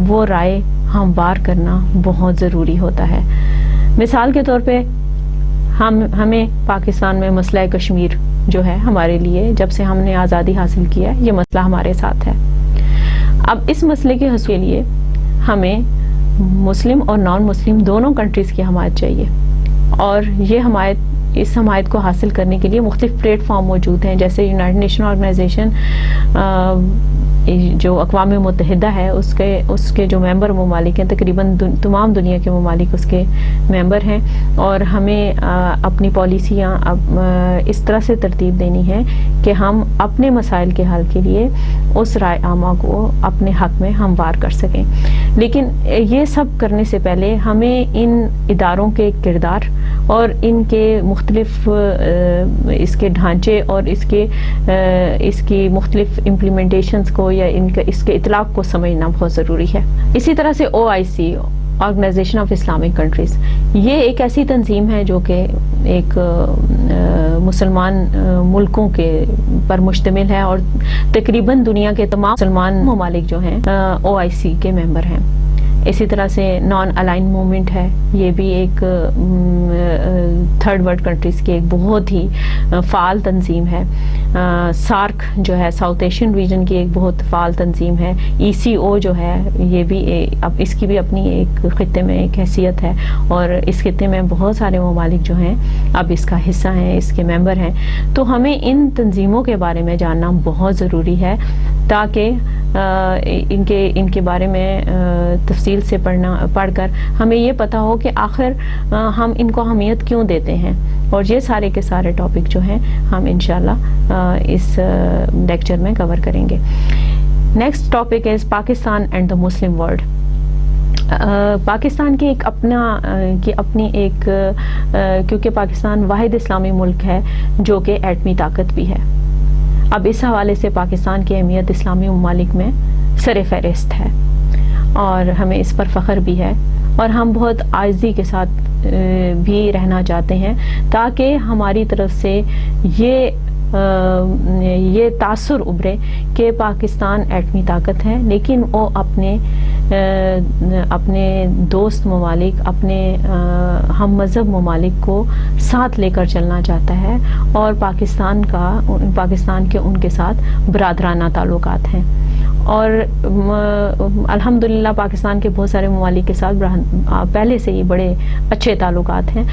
وہ رائے ہموار کرنا بہت ضروری ہوتا ہے. مثال کے طور پہ ہمیں پاکستان میں مسئلہ کشمیر جو ہے ہمارے لیے جب سے ہم نے آزادی حاصل کیا یہ مسئلہ ہمارے ساتھ ہے. اب اس مسئلے کے حل کے لیے ہمیں مسلم اور نان مسلم دونوں کنٹریز کی حمایت چاہیے، اور یہ اس حمایت کو حاصل کرنے کے لیے مختلف پلیٹ فارم موجود ہیں، جیسے یونائٹڈ نیشن آرگنائزیشن جو اقوام متحدہ ہے اس کے جو ممبر ممالک ہیں، تقریباً تمام دنیا کے ممالک اس کے ممبر ہیں، اور ہمیں اپنی پالیسیاں اس طرح سے ترتیب دینی ہے کہ ہم اپنے مسائل کے حل کے لیے اس رائے عامہ کو اپنے حق میں ہموار کر سکیں. لیکن یہ سب کرنے سے پہلے ہمیں ان اداروں کے کردار اور ان کے مختلف اس کے ڈھانچے اور اس کی مختلف امپلیمنٹیشنز کو یا اس کے اطلاق کو سمجھنا بہت ضروری ہے. اسی طرح سے OIC organisation of Islamic countries, یہ ایک ایسی تنظیم ہے جو کہ ایک مسلمان ملکوں کے پر مشتمل ہے، اور تقریباً دنیا کے تمام مسلمان ممالک جو ہیں OIC کے ممبر ہیں. اسی طرح سے نان الائن موومنٹ ہے، یہ بھی ایک تھرڈ ورلڈ کنٹریز کی ایک بہت ہی فعال تنظیم ہے. سارک جو ہے ساؤتھ ایشین ریجن کی ایک بہت فعال تنظیم ہے. ECO جو ہے یہ بھی اب اس کی بھی اپنی ایک خطے میں ایک حیثیت ہے اور اس خطے میں بہت سارے ممالک جو ہیں اب اس کا حصہ ہیں, اس کے ممبر ہیں. تو ہمیں ان تنظیموں کے بارے میں جاننا بہت ضروری ہے تاکہ ان کے بارے میں تفصیل سے پڑھ کر ہمیں یہ پتہ ہو کہ آخر ہم ان کو اہمیت کیوں دیتے ہیں. اور یہ سارے کے سارے ٹاپک جو ہیں ہم انشاءاللہ اس لیکچر میں کور کریں گے. Next topic is Pakistan and the Muslim world. Pakistan کی اپنی ایک کیونکہ پاکستان واحد اسلامی ملک ہے جو کہ ایٹمی طاقت بھی ہے. اب اس حوالے سے پاکستان کی اہمیت اسلامی ممالک میں سر فہرست ہے اور ہمیں اس پر فخر بھی ہے اور ہم بہت عاجزی کے ساتھ بھی رہنا چاہتے ہیں تاکہ ہماری طرف سے یہ تاثر ابھرے کہ پاکستان ایٹمی طاقت ہے لیکن وہ اپنے دوست ممالک, اپنے ہم مذہب ممالک کو ساتھ لے کر چلنا چاہتا ہے اور پاکستان کے ان کے ساتھ برادرانہ تعلقات ہیں. اور الحمدللہ پاکستان کے بہت سارے ممالک کے ساتھ پہلے سے ہی بڑے اچھے تعلقات ہیں.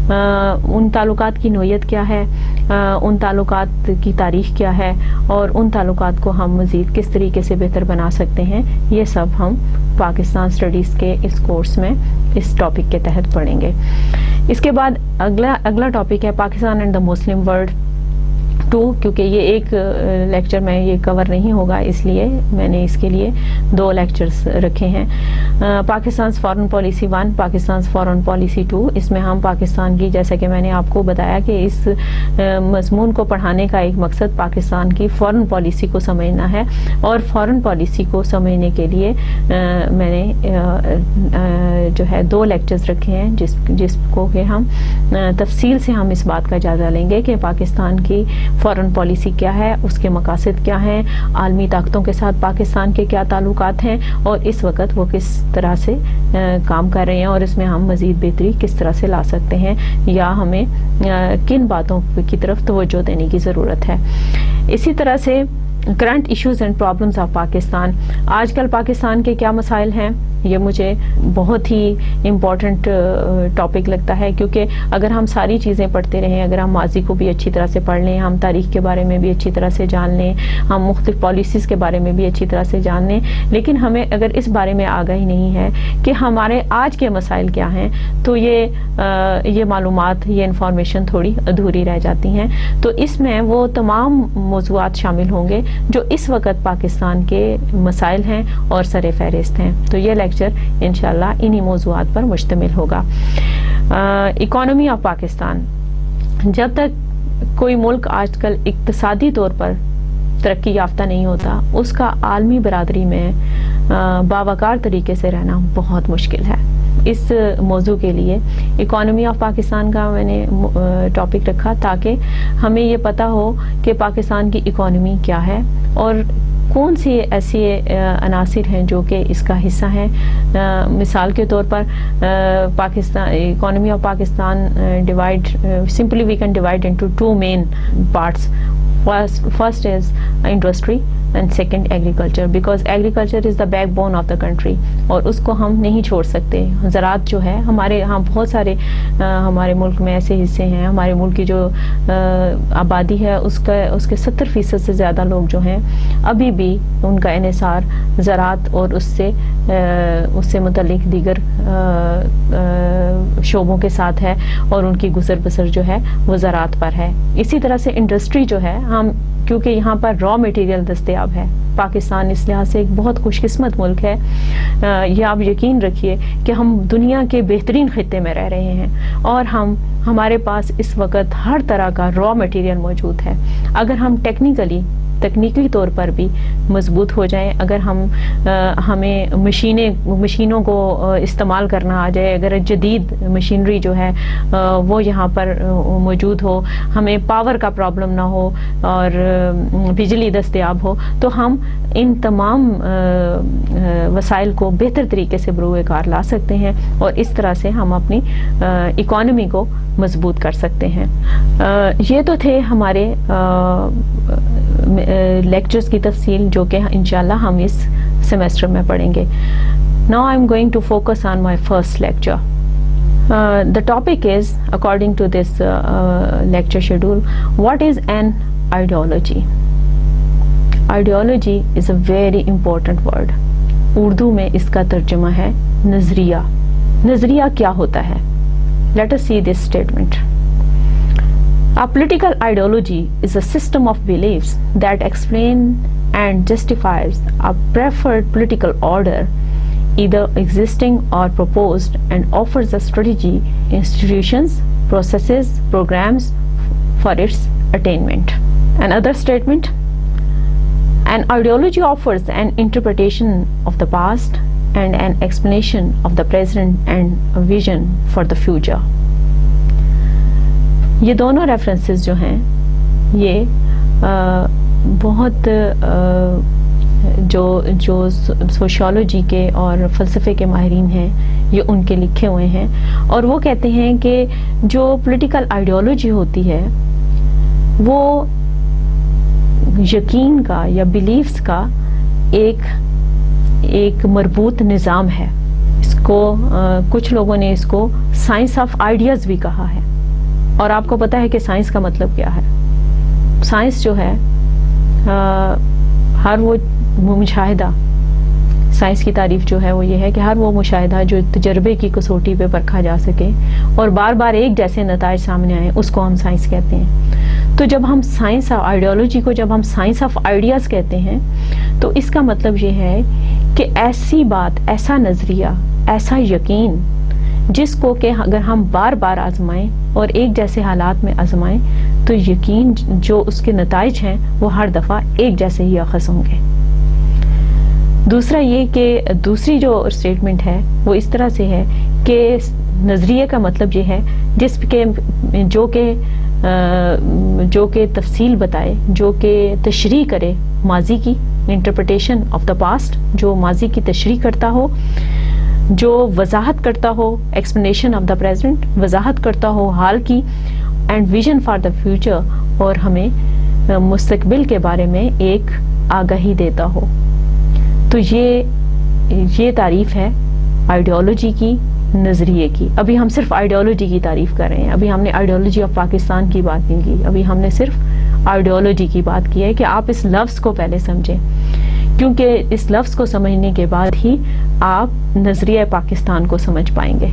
ان تعلقات کی نوعیت کیا ہے, ان تعلقات کی تاریخ کیا ہے اور ان تعلقات کو ہم مزید کس طریقے سے بہتر بنا سکتے ہیں, یہ سب ہم پاکستان اسٹڈیز کے اس کورس میں اس ٹاپک کے تحت پڑھیں گے. اس کے بعد اگلا ٹاپک ہے Pakistan and the Muslim world 2. کیونکہ یہ ایک لیکچر میں یہ کور نہیں ہوگا اس لیے میں نے اس کے لیے 2 لیکچرز رکھے ہیں. Pakistan foreign policy 1, Pakistan foreign policy 2. اس میں ہم پاکستان کی, جیسا کہ میں نے آپ کو بتایا کہ اس مضمون کو پڑھانے کا ایک مقصد پاکستان کی فارن پالیسی کو سمجھنا ہے اور فارن پالیسی کو سمجھنے کے لیے میں نے جو ہے 2 لیکچرز رکھے ہیں جس کو کہ ہم تفصیل سے ہم اس بات کا جائزہ لیں گے کہ پاکستان کی فارن پالیسی کیا ہے, اس کے مقاصد کیا ہیں, عالمی طاقتوں کے ساتھ پاکستان کے کیا تعلقات ہیں اور اس وقت وہ کس طرح سے کام کر رہے ہیں اور اس میں ہم مزید بہتری کس طرح سے لا سکتے ہیں یا ہمیں کن باتوں کی طرف توجہ دینے کی ضرورت ہے. اسی طرح سے current issues and problems of Pakistan. آج کل پاکستان کے کیا مسائل ہیں, یہ مجھے بہت ہی امپورٹنٹ ٹاپک لگتا ہے کیونکہ اگر ہم ساری چیزیں پڑھتے رہیں, اگر ہم ماضی کو بھی اچھی طرح سے پڑھ لیں, ہم تاریخ کے بارے میں بھی اچھی طرح سے جان لیں, ہم مختلف پالیسیز کے بارے میں بھی اچھی طرح سے جان لیں, لیکن ہمیں اگر اس بارے میں آگاہی نہیں ہے کہ ہمارے آج کے مسائل کیا ہیں تو یہ معلومات, یہ انفارمیشن تھوڑی ادھوری رہ جاتی ہیں. تو اس میں وہ تمام موضوعات شامل ہوں گے جو اس وقت پاکستان کے مسائل ہیں اور سر فہرست ہیں. تو یہ لیکچر انشاءاللہ انہی موضوعات پر مشتمل ہوگا. Economy of Pakistan. جب تک کوئی ملک آج کل اقتصادی طور پر ترقی یافتہ نہیں ہوتا, اس کا عالمی برادری میں باوقار طریقے سے رہنا بہت مشکل ہے. اس موضوع کے لیے اکانومی آف پاکستان کا میں نے ٹاپک رکھا تاکہ ہمیں یہ پتہ ہو کہ پاکستان کی اکانومی کیا ہے اور کون سی ایسی عناصر ہیں جو کہ اس کا حصہ ہیں. مثال کے طور پر Pakistan economy of Pakistan simply we can divide into 2 main parts. First is industry and second agriculture, because agriculture is the backbone of the country اور اس کو ہم نہیں چھوڑ سکتے. زراعت جو ہے ہم بہت سارے ہمارے ملک میں ایسے حصے ہیں, ہمارے ملک کی جو آبادی ہے اس کے 70% سے زیادہ لوگ جو ہیں ابھی بھی ان کا انحصار زراعت اور اس سے متعلق دیگر شعبوں کے ساتھ ہے اور ان کی گزر بسر جو ہے وہ زراعت پر ہے. اسی طرح سے انڈسٹری جو ہے, ہم کیونکہ یہاں پر را مٹیریل دستیاب ہے, پاکستان اس لحاظ سے ایک بہت خوش قسمت ملک ہے. یہ آپ یقین رکھیے کہ ہم دنیا کے بہترین خطے میں رہ رہے ہیں اور ہمارے پاس اس وقت ہر طرح کا را مٹیریل موجود ہے. اگر ہم ٹیکنیکلی تکنیکی طور پر بھی مضبوط ہو جائیں. اگر ہمیں مشینوں کو استعمال کرنا آ جائے, اگر جدید مشینری جو ہے وہ یہاں پر موجود ہو, ہمیں پاور کا پرابلم نہ ہو اور بجلی دستیاب ہو, تو ہم ان تمام وسائل کو بہتر طریقے سے بروئے کار لا سکتے ہیں اور اس طرح سے ہم اپنی اکانومی کو مضبوط کر سکتے ہیں. یہ تو تھے ہمارے لیکچرز کی تفصیل جو کہ انشاءاللہ ہم اس سیمسٹر میں پڑھیں گے. Now I'm going to focus on my first lecture. The topic is, according to this lecture schedule, what is an ideology? Ideology is a very important word. Urdu میں اس کا ترجمہ ہے نظریہ. نظریہ کیا ہوتا ہے؟ Let us see this statement. A political ideology is a system of beliefs that explain and justifies a preferred political order, either existing or proposed, and offers a strategy, institutions, processes, programs for its attainment. Another statement, an ideology offers an interpretation of the past and an explanation of the present and a vision for the future. یہ دونوں references جو ہیں یہ بہت جو sociology کے اور فلسفے کے ماہرین ہیں یہ ان کے لکھے ہوئے ہیں, اور وہ کہتے ہیں کہ جو پولیٹیکل آئیڈیالوجی ہوتی ہے وہ یقین کا یا بلیفز کا ایک مربوط نظام ہے. اس کو کچھ لوگوں نے اس کو سائنس آف آئیڈیاز بھی کہا ہے, اور آپ کو پتا ہے کہ سائنس کا مطلب کیا ہے. سائنس جو ہے ہر وہ مشاہدہ, سائنس کی تعریف جو ہے وہ یہ ہے کہ ہر وہ مشاہدہ جو تجربے کی کسوٹی پہ پرکھا جا سکے اور بار بار ایک جیسے نتائج سامنے آئیں, اس کو ہم سائنس کہتے ہیں. تو جب ہم سائنس آف آئیڈیالوجی کو جب ہم سائنس آف آئیڈیاز کہتے ہیں تو اس کا مطلب یہ ہے کہ ایسی بات, ایسا نظریہ, ایسا یقین جس کو کہ اگر ہم بار بار آزمائیں اور ایک جیسے حالات میں آزمائیں تو یقین جو اس کے نتائج ہیں وہ ہر دفعہ ایک جیسے ہی اخذ ہوں گے. دوسرا یہ کہ دوسری جو اسٹیٹمنٹ ہے وہ اس طرح سے ہے کہ نظریے کا مطلب یہ ہے جس کے جو کہ تفصیل بتائے, جو کہ تشریح کرے ماضی کی, انٹرپریٹیشن آف دا پاسٹ, جو ماضی کی تشریح کرتا ہو, جو وضاحت کرتا ہو, ایکسپلینیشن آف دا پریزنٹ, وضاحت کرتا ہو حال کی, and vision for the future, اور ہمیں مستقبل کے بارے میں ایک آگاہی دیتا ہو. تو یہ تعریف ہے آئیڈیالوجی کی, نظریے کی. ابھی ہم صرف آئیڈیالوجی کی تعریف کر رہے ہیں, ابھی ہم نے آئیڈیالوجی آف پاکستان کی بات نہیں کی, ابھی ہم نے صرف آئیڈیالوجی کی بات کی ہے کہ آپ اس لفظ کو پہلے سمجھیں, کیونکہ اس لفظ کو سمجھنے کے بعد ہی آپ نظریہ پاکستان کو سمجھ پائیں گے.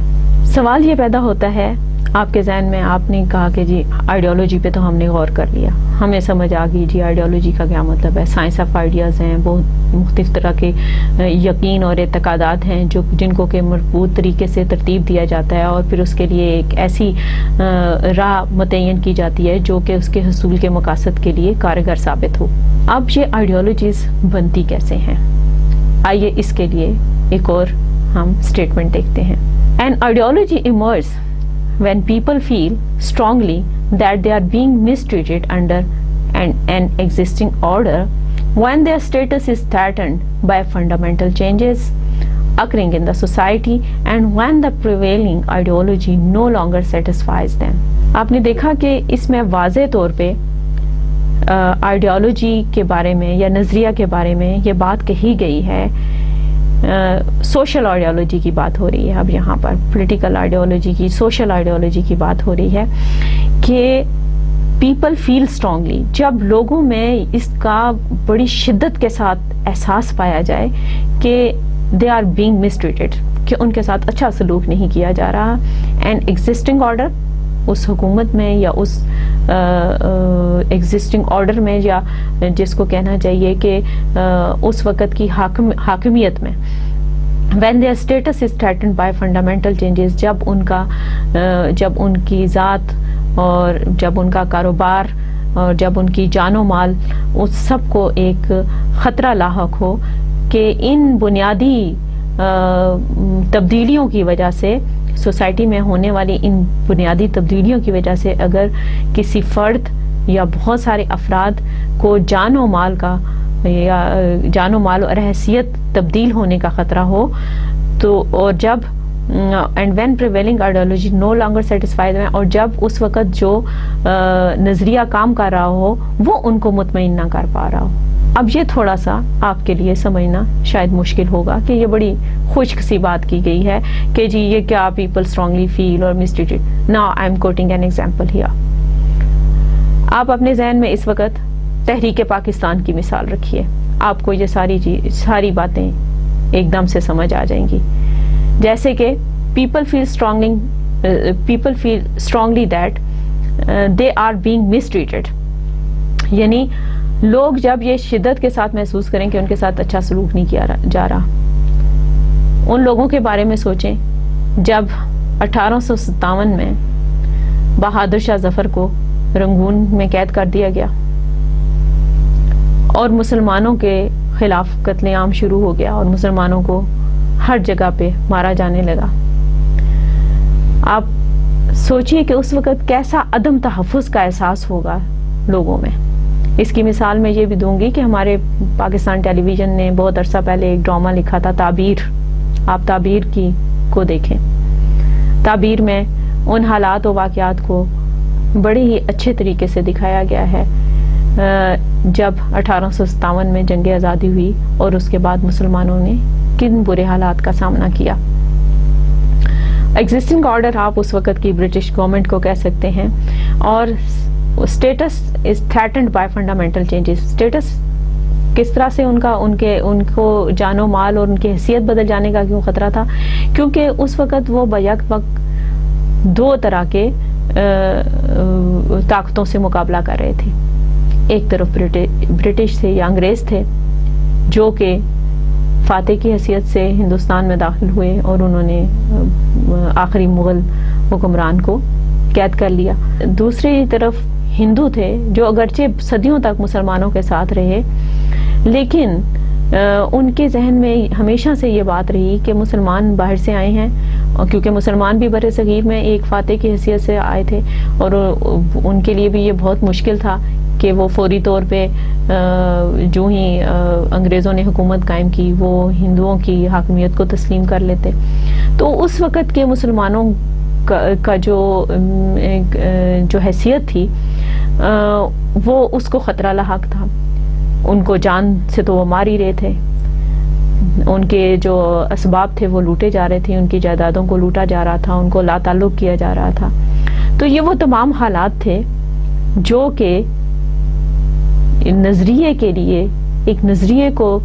سوال یہ پیدا ہوتا ہے آپ کے ذہن میں, آپ نے کہا کہ جی آئیڈیالوجی پہ تو ہم نے غور کر لیا, ہمیں سمجھ آ گئی جی آئیڈیالوجی کا کیا مطلب ہے. سائنس آف آئیڈیاز ہیں, بہت مختلف طرح کے یقین اور اعتقادات ہیں جن کو کہ مربوط طریقے سے ترتیب دیا جاتا ہے اور پھر اس کے لیے ایک ایسی راہ متعین کی جاتی ہے جو کہ اس کے حصول کے مقاصد کے لیے کارگر ثابت ہو. اب یہ آئیڈیالوجیز بنتی کیسے ہیں, آئیے اس کے لیے ایک اور ہم اسٹیٹمنٹ دیکھتے ہیں. An ideology emerges when people feel strongly that they are being mistreated under an existing order, when their status is threatened by fundamental changes occurring in the society, and when the prevailing ideology no longer satisfies them. آپ نے دیکھا کہ اس میں واضح طور پہ ideology کے بارے میں یا نظریہ کے بارے میں یہ بات کہی گئی ہے. سوشل آئیڈیالوجی کی بات ہو رہی ہے, اب یہاں پر پولیٹیکل آئیڈیالوجی کی, سوشل آئیڈیالوجی کی بات ہو رہی ہے کہ پیپل فیل اسٹرانگلی, جب لوگوں میں اس کا بڑی شدت کے ساتھ احساس پایا جائے کہ دے آر بینگ مسٹریٹڈ, کہ ان کے ساتھ اچھا سلوک نہیں کیا جا رہا, اینڈ ایگزسٹنگ آرڈر, اس حکومت میں یا اس ایگزسٹنگ آرڈر میں, یا جس کو کہنا چاہیے کہ اس وقت کی حاکمیت میں, when their status is threatened by fundamental changes, جب ان کی ذات اور جب ان کا کاروبار اور جب ان کی جان و مال اس سب کو ایک خطرہ لاحق ہو کہ ان بنیادی تبدیلیوں کی وجہ سے، سوسائٹی میں ہونے والی ان بنیادی تبدیلیوں کی وجہ سے اگر کسی فرد یا بہت سارے افراد کو جان و مال کا یا جان و مال اور حیثیت تبدیل ہونے کا خطرہ ہو تو، اور جب and when prevailing ideology no longer satisfied ہیں، اور جب اس وقت جو نظریہ کام کر رہا ہو وہ ان کو مطمئن نہ کر پا رہا ہو. اب یہ تھوڑا سا آپ کے لیے سمجھنا شاید مشکل ہوگا کہ یہ بڑی خشک سی بات کی گئی ہے کہ جی یہ کیا پیپل اسٹرانگلی فیل اور mistreated. Now I am quoting an example here. آپ اپنے ذہن میں اس وقت تحریک پاکستان کی مثال رکھیے، آپ کو یہ ساری باتیں ایک دم سے سمجھ آ جائیں گی. جیسے کہ people feel strongly that they are being mistreated، یعنی لوگ جب یہ شدت کے ساتھ محسوس کریں کہ ان کے ساتھ اچھا سلوک نہیں کیا جا رہا. ان لوگوں کے بارے میں سوچیں جب 1857 میں بہادر شاہ ظفر کو رنگون میں قید کر دیا گیا اور مسلمانوں کے خلاف قتل عام شروع ہو گیا اور مسلمانوں کو ہر جگہ پہ مارا جانے لگا. آپ سوچئے کہ اس وقت کیسا عدم تحفظ کا احساس ہوگا لوگوں میں. اس کی مثال میں یہ بھی دوں گی کہ ہمارے پاکستان ٹیلی ویژن نے بہت عرصہ پہلے ایک ڈرامہ لکھا تھا تعبیر. آپ تعبیر کو دیکھیں. تعبیر میں ان حالات و واقعات کو بڑے ہی اچھے طریقے سے دکھایا گیا ہے جب 1857 میں جنگ آزادی ہوئی اور اس کے بعد مسلمانوں نے کن برے حالات کا سامنا کیا. ایگزسٹنگ آرڈر آپ اس وقت کی برٹش گورنمنٹ کو کہہ سکتے ہیں، اور status is threatened by fundamental changes. Status کس طرح سے ان کو جان و مال اور ان کی حیثیت بدل جانے کا کیوں خطرہ تھا؟ کیونکہ اس وقت وہ بیک وقت دو طرح کے طاقتوں سے مقابلہ کر رہے تھے. ایک طرف برٹش تھے یا انگریز تھے جو کہ فاتح کی حیثیت سے ہندوستان میں داخل ہوئے اور انہوں نے آخری مغل حکمران کو قید کر لیا. دوسری طرف ہندو تھے جو اگرچہ صدیوں تک مسلمانوں کے ساتھ رہے لیکن ان کے ذہن میں ہمیشہ سے یہ بات رہی کہ مسلمان باہر سے آئے ہیں، اور کیونکہ مسلمان بھی بر صغیر میں ایک فاتح کی حیثیت سے آئے تھے اور ان کے لیے بھی یہ بہت مشکل تھا کہ وہ فوری طور پہ جو ہی انگریزوں نے حکومت قائم کی وہ ہندوؤں کی حاکمیت کو تسلیم کر لیتے. تو اس وقت کے مسلمانوں کا جو حیثیت تھی وہ اس کو خطرہ لاحق تھا. ان کو جان سے تو وہ مار ہی رہے تھے، ان کے جو اسباب تھے وہ لوٹے جا رہے تھے، ان کی جائیدادوں کو لوٹا جا رہا تھا، ان کو لا تعلق کیا جا رہا تھا. تو یہ وہ تمام حالات تھے جو کہ نظریے کے لیے، ایک نظریے کو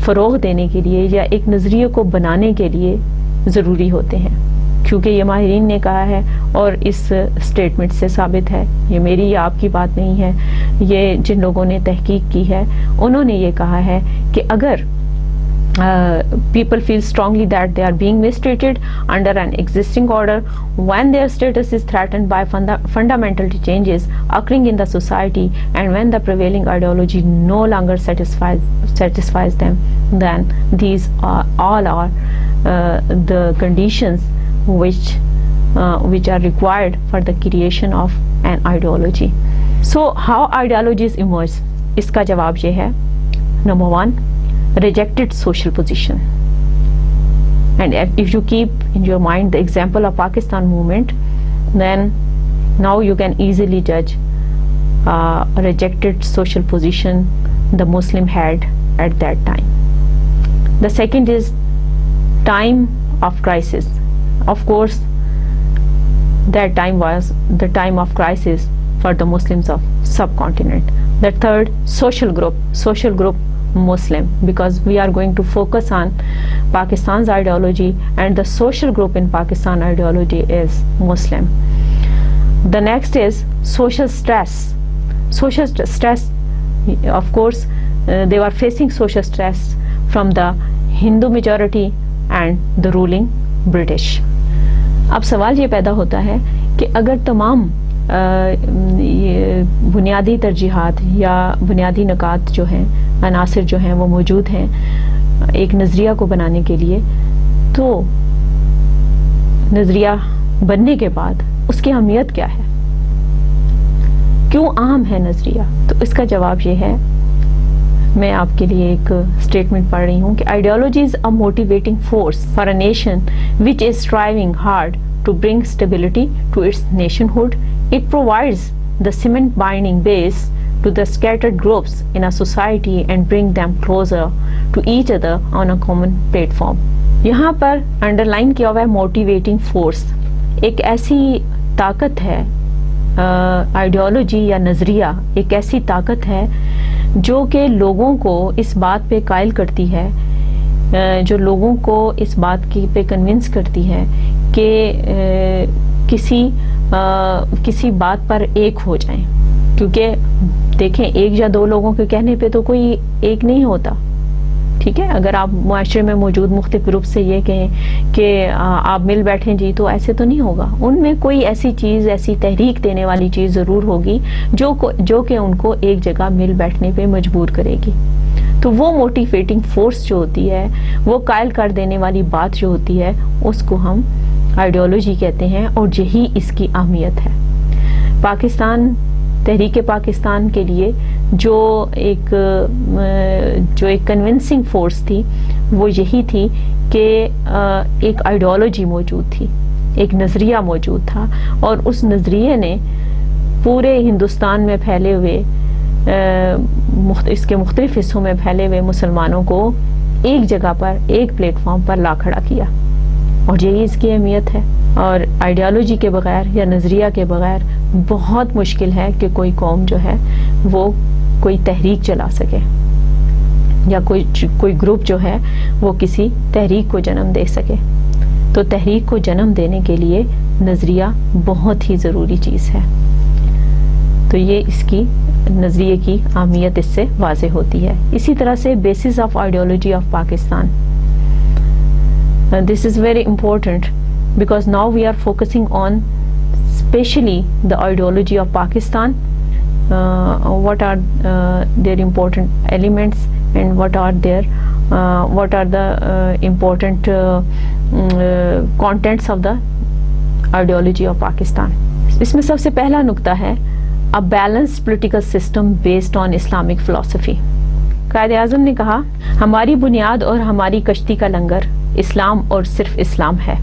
فروغ دینے کے لیے یا ایک نظریے کو بنانے کے لیے ضروری ہوتے ہیں. کیونکہ یہ ماہرین نے کہا ہے اور اس سٹیٹمنٹ سے ثابت ہے، یہ میری یا آپ کی بات نہیں ہے، یہ جن لوگوں نے تحقیق کی ہے انہوں نے یہ کہا ہے کہ اگر people feel strongly that they are being mistreated under an existing order when their status is threatened by fundamental changes occurring in the society and when the prevailing ideology no longer satisfies them, then these all are the conditions which are required for the creation of an ideology. So how ideologies emerge? اس کا جواب یہ ہے، number one, rejected social position. And if you keep in your mind the example of Pakistan movement, then now you can easily judge a rejected social position the Muslim had at that time. The second is time of crisis. Of course, that time was the time of crisis for the Muslims of subcontinent. The third, social group Muslim, because we are going to focus on Pakistan's ideology and the social group in Pakistan ideology is Muslim. The next is social stress. Of course, they were facing social stress from the Hindu majority and the ruling British. اب سوال یہ پیدا ہوتا ہے کہ اگر تمام یہ بنیادی ترجیحات یا بنیادی نکات جو ہیں، عناصر جو ہیں وہ موجود ہیں ایک نظریہ کو بنانے کے لیے، تو نظریہ بننے کے بعد اس کی اہمیت کیا ہے، کیوں اہم ہے نظریہ؟ تو اس کا جواب یہ ہے، میں آپ کے لیے ایک اسٹیٹمنٹ پڑھ رہی ہوں کہ ideology is a motivating force for a nation which is striving hard to bring stability to its nationhood. It provides the cement binding base to the scattered groups in a society and bring them closer to each other on a common platform. یہاں پر underline کیا ہوا ہے motivating force. ایک ایسی طاقت ہے، ideology یا نظریہ ایک ایسی طاقت ہے جو کہ لوگوں کو اس بات پہ قائل کرتی ہے، جو لوگوں کو اس بات کی پہ کنونس کرتی ہے کہ کسی بات پر ایک ہو جائیں. کیونکہ دیکھیں، ایک یا دو لوگوں کے کہنے پہ تو کوئی ایک نہیں ہوتا. ٹھیک ہے، اگر آپ معاشرے میں موجود مختلف گروپ سے یہ کہیں کہ آپ مل بیٹھیں جی، تو ایسے تو نہیں ہوگا. ان میں کوئی ایسی چیز، ایسی تحریک دینے والی چیز ضرور ہوگی جو کہ ان کو ایک جگہ مل بیٹھنے پہ مجبور کرے گی. تو وہ موٹیویٹنگ فورس جو ہوتی ہے، وہ قائل کر دینے والی بات جو ہوتی ہے، اس کو ہم آئیڈیالوجی کہتے ہیں، اور یہی اس کی اہمیت ہے. پاکستان، تحریک پاکستان کے لیے جو ایک کنونسنگ فورس تھی وہ یہی تھی کہ ایک آئیڈیالوجی موجود تھی، ایک نظریہ موجود تھا، اور اس نظریے نے پورے ہندوستان میں پھیلے ہوئے، اس کے مختلف حصوں میں پھیلے ہوئے مسلمانوں کو ایک جگہ پر، ایک پلیٹ فارم پر لا کھڑا کیا، اور یہی اس کی اہمیت ہے. اور آئیڈیالوجی کے بغیر یا نظریہ کے بغیر بہت مشکل ہے کہ کوئی قوم جو ہے وہ کوئی تحریک چلا سکے، یا کوئی گروپ جو ہے وہ کسی تحریک کو جنم دے سکے. تو تحریک کو جنم دینے کے لیے نظریہ بہت ہی ضروری چیز ہے. تو یہ اس کی نظریے کی اہمیت اس سے واضح ہوتی ہے. اسی طرح سے basis of ideology of Pakistan. This is very important because now we are focusing on especially the ideology of Pakistan. What are their important elements and what are the important contents of the ideology of Pakistan. اس میں سب سے پہلا نقطہ ہے a balanced political system based on Islamic philosophy. Quaid Azam نے کہا، ہماری بنیاد اور ہماری کشتی کا لنگر اسلام اور صرف اسلام ہے.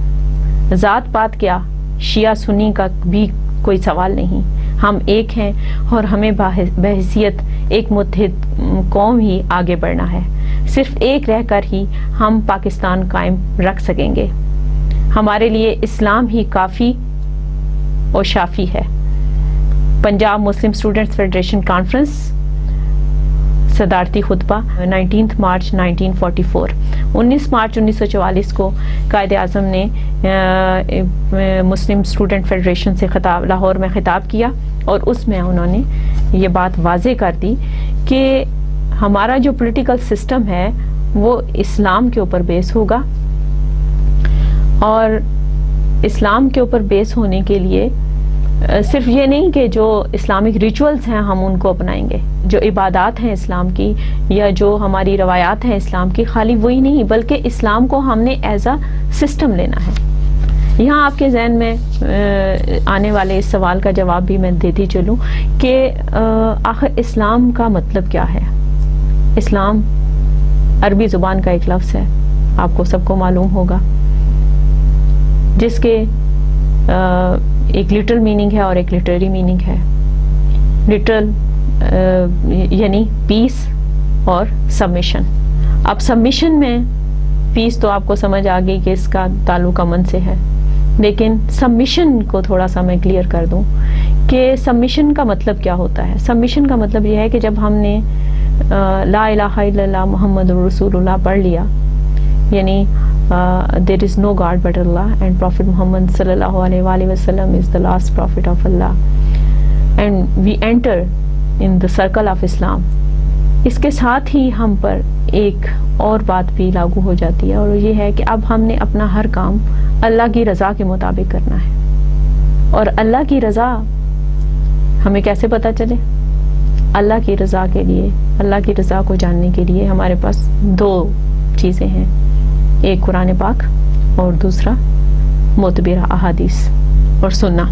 ذات پات کیا، شیعہ سنی کا بھی کوئی سوال نہیں. ہم ایک ہیں اور ہمیں بحیثیت ایک متحد قوم ہی آگے بڑھنا ہے. صرف ایک رہ کر ہی ہم پاکستان قائم رکھ سکیں گے. ہمارے لیے اسلام ہی کافی اور شافی ہے. پنجاب مسلم اسٹوڈنٹس فیڈریشن کانفرنس، صدارتی خطبہ 19 مارچ 1944. 19 مارچ 1944 کو قائد اعظم نے مسلم اسٹوڈنٹ فیڈریشن سے لاہور میں خطاب کیا، اور اس میں انہوں نے یہ بات واضح کر دی کہ ہمارا جو پولیٹیکل سسٹم ہے وہ اسلام کے اوپر بیس ہوگا، اور اسلام کے اوپر بیس ہونے کے لیے صرف یہ نہیں کہ جو اسلامک ریچولز ہیں ہم ان کو اپنائیں گے، جو عبادات ہیں اسلام کی یا جو ہماری روایات ہیں اسلام کی، خالی وہی نہیں بلکہ اسلام کو ہم نے ایز اے سسٹم لینا ہے. یہاں آپ کے ذہن میں آنے والے اس سوال کا جواب بھی میں دیتی چلوں کہ آخر اسلام کا مطلب کیا ہے. اسلام عربی زبان کا ایک لفظ ہے، آپ کو سب کو معلوم ہوگا، جس کے ایک لٹرل میننگ ہے اور ایک لٹریری میننگ ہے. لٹرل یعنی پیس اور سبمیشن. اب سبمیشن میں پیس تو آپ کو سمجھ آ گئی کہ اس کا تعلق امن سے ہے، لیکن سبمیشن کو تھوڑا سا میں کلیئر کر دوں کہ سبمیشن کا مطلب کیا ہوتا ہے. سبمیشن کا مطلب یہ ہے کہ جب ہم نے لا الہ الا اللہ محمد رسول اللہ پڑھ لیا، یعنی there is no God but Allah and Prophet Muhammad sallallahu alaihi wasallam is the last prophet of Allah, and we enter in the circle of Islam. اس کے ساتھ ہی ہم پر ایک اور بات بھی لاگو ہو جاتی ہے، اور یہ ہے کہ اب ہم نے اپنا ہر کام اللہ کی رضا کے مطابق کرنا ہے. اور اللہ کی رضا ہمیں کیسے پتہ چلے؟ اللہ کی رضا کے لیے، اللہ کی رضا کو جاننے کے لیے ہمارے پاس دو چیزیں ہیں، ایک قرآن پاک اور دوسرا معتبرہ احادیث اور سننا.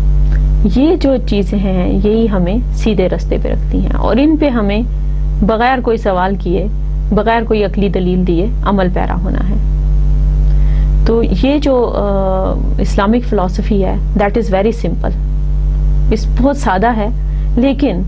یہ جو چیزیں ہیں یہی ہمیں سیدھے راستے پہ رکھتی ہیں، اور ان پہ ہمیں بغیر کوئی سوال کیے، بغیر کوئی عقلی دلیل دیے عمل پیرا ہونا ہے. تو یہ جو اسلامک فلسفی ہے دیٹ از ویری سمپل، اس بہت سادہ ہے، لیکن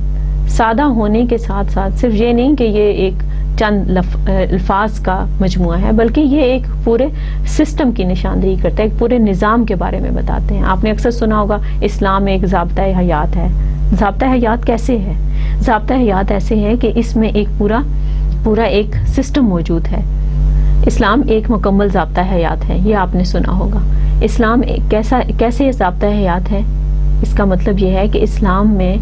سادہ ہونے کے ساتھ ساتھ صرف یہ نہیں کہ یہ ایک چند الفاظ کا مجموعہ ہے، بلکہ یہ ایک پورے سسٹم کی نشاندہی کرتا ہے، ایک پورے نظام کے بارے میں بتاتے ہیں. آپ نے اکثر سنا ہوگا اسلام ایک ضابطۂ حیات ہے. ضابطۂ حیات کیسے ہے؟ ضابطۂ حیات ایسے ہے کہ اس میں ایک پورا ایک سسٹم موجود ہے. اسلام ایک مکمل ضابطۂ حیات ہے، یہ آپ نے سنا ہوگا. اسلام کیسے ضابطۂ حیات ہے؟ اس کا مطلب یہ ہے کہ اسلام میں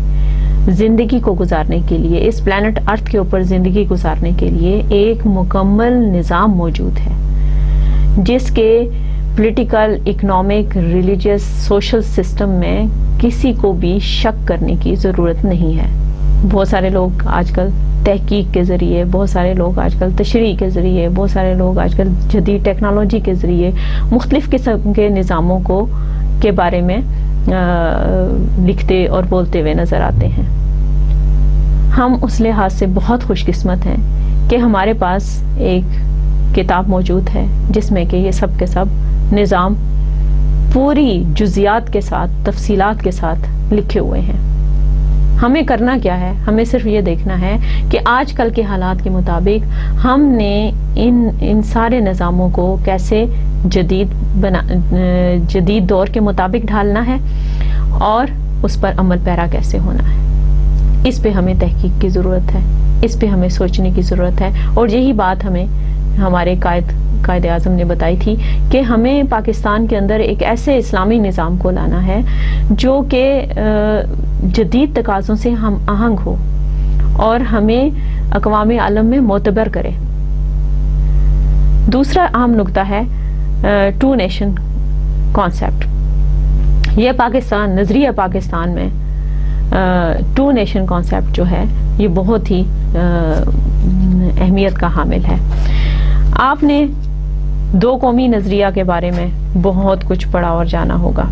زندگی کو گزارنے کے لیے، اس پلانٹ ارتھ کے اوپر زندگی گزارنے کے لیے ایک مکمل نظام موجود ہے، جس کے political, economic, religious, social system میں کسی کو بھی شک کرنے کی ضرورت نہیں ہے. بہت سارے لوگ آج کل تحقیق کے ذریعے، بہت سارے لوگ آج کل تشریح کے ذریعے، بہت سارے لوگ آج کل جدید ٹیکنالوجی کے ذریعے مختلف قسم کے نظاموں کے بارے میں لکھتے اور بولتے ہوئے نظر آتے ہیں. ہم اس لحاظ سے بہت خوش قسمت ہیں کہ ہمارے پاس ایک کتاب موجود ہے جس میں کہ یہ سب کے سب نظام پوری جزیات کے ساتھ، تفصیلات کے ساتھ لکھے ہوئے ہیں. ہمیں کرنا کیا ہے؟ ہمیں صرف یہ دیکھنا ہے کہ آج کل کے حالات کے مطابق ہم نے ان سارے نظاموں کو کیسے جدید دور کے مطابق ڈھالنا ہے اور اس پر عمل پیرا کیسے ہونا ہے. اس پہ ہمیں تحقیق کی ضرورت ہے، اس پہ ہمیں سوچنے کی ضرورت ہے. اور یہی بات ہمیں ہمارے قائد اعظم نے بتائی تھی کہ ہمیں پاکستان کے اندر ایک ایسے اسلامی نظام کو لانا ہے جو کہ جدید تقاضوں سے ہم آہنگ ہو اور ہمیں اقوام عالم میں معتبر کرے. دوسرا اہم نقطہ ہے ٹو نیشن کانسیپٹ. یہ پاکستان، نظریہ پاکستان میں ٹو نیشن کانسیپٹ جو ہے یہ بہت ہی اہمیت کا حامل ہے. آپ نے دو قومی نظریہ کے بارے میں بہت کچھ پڑھا اور جانا ہوگا.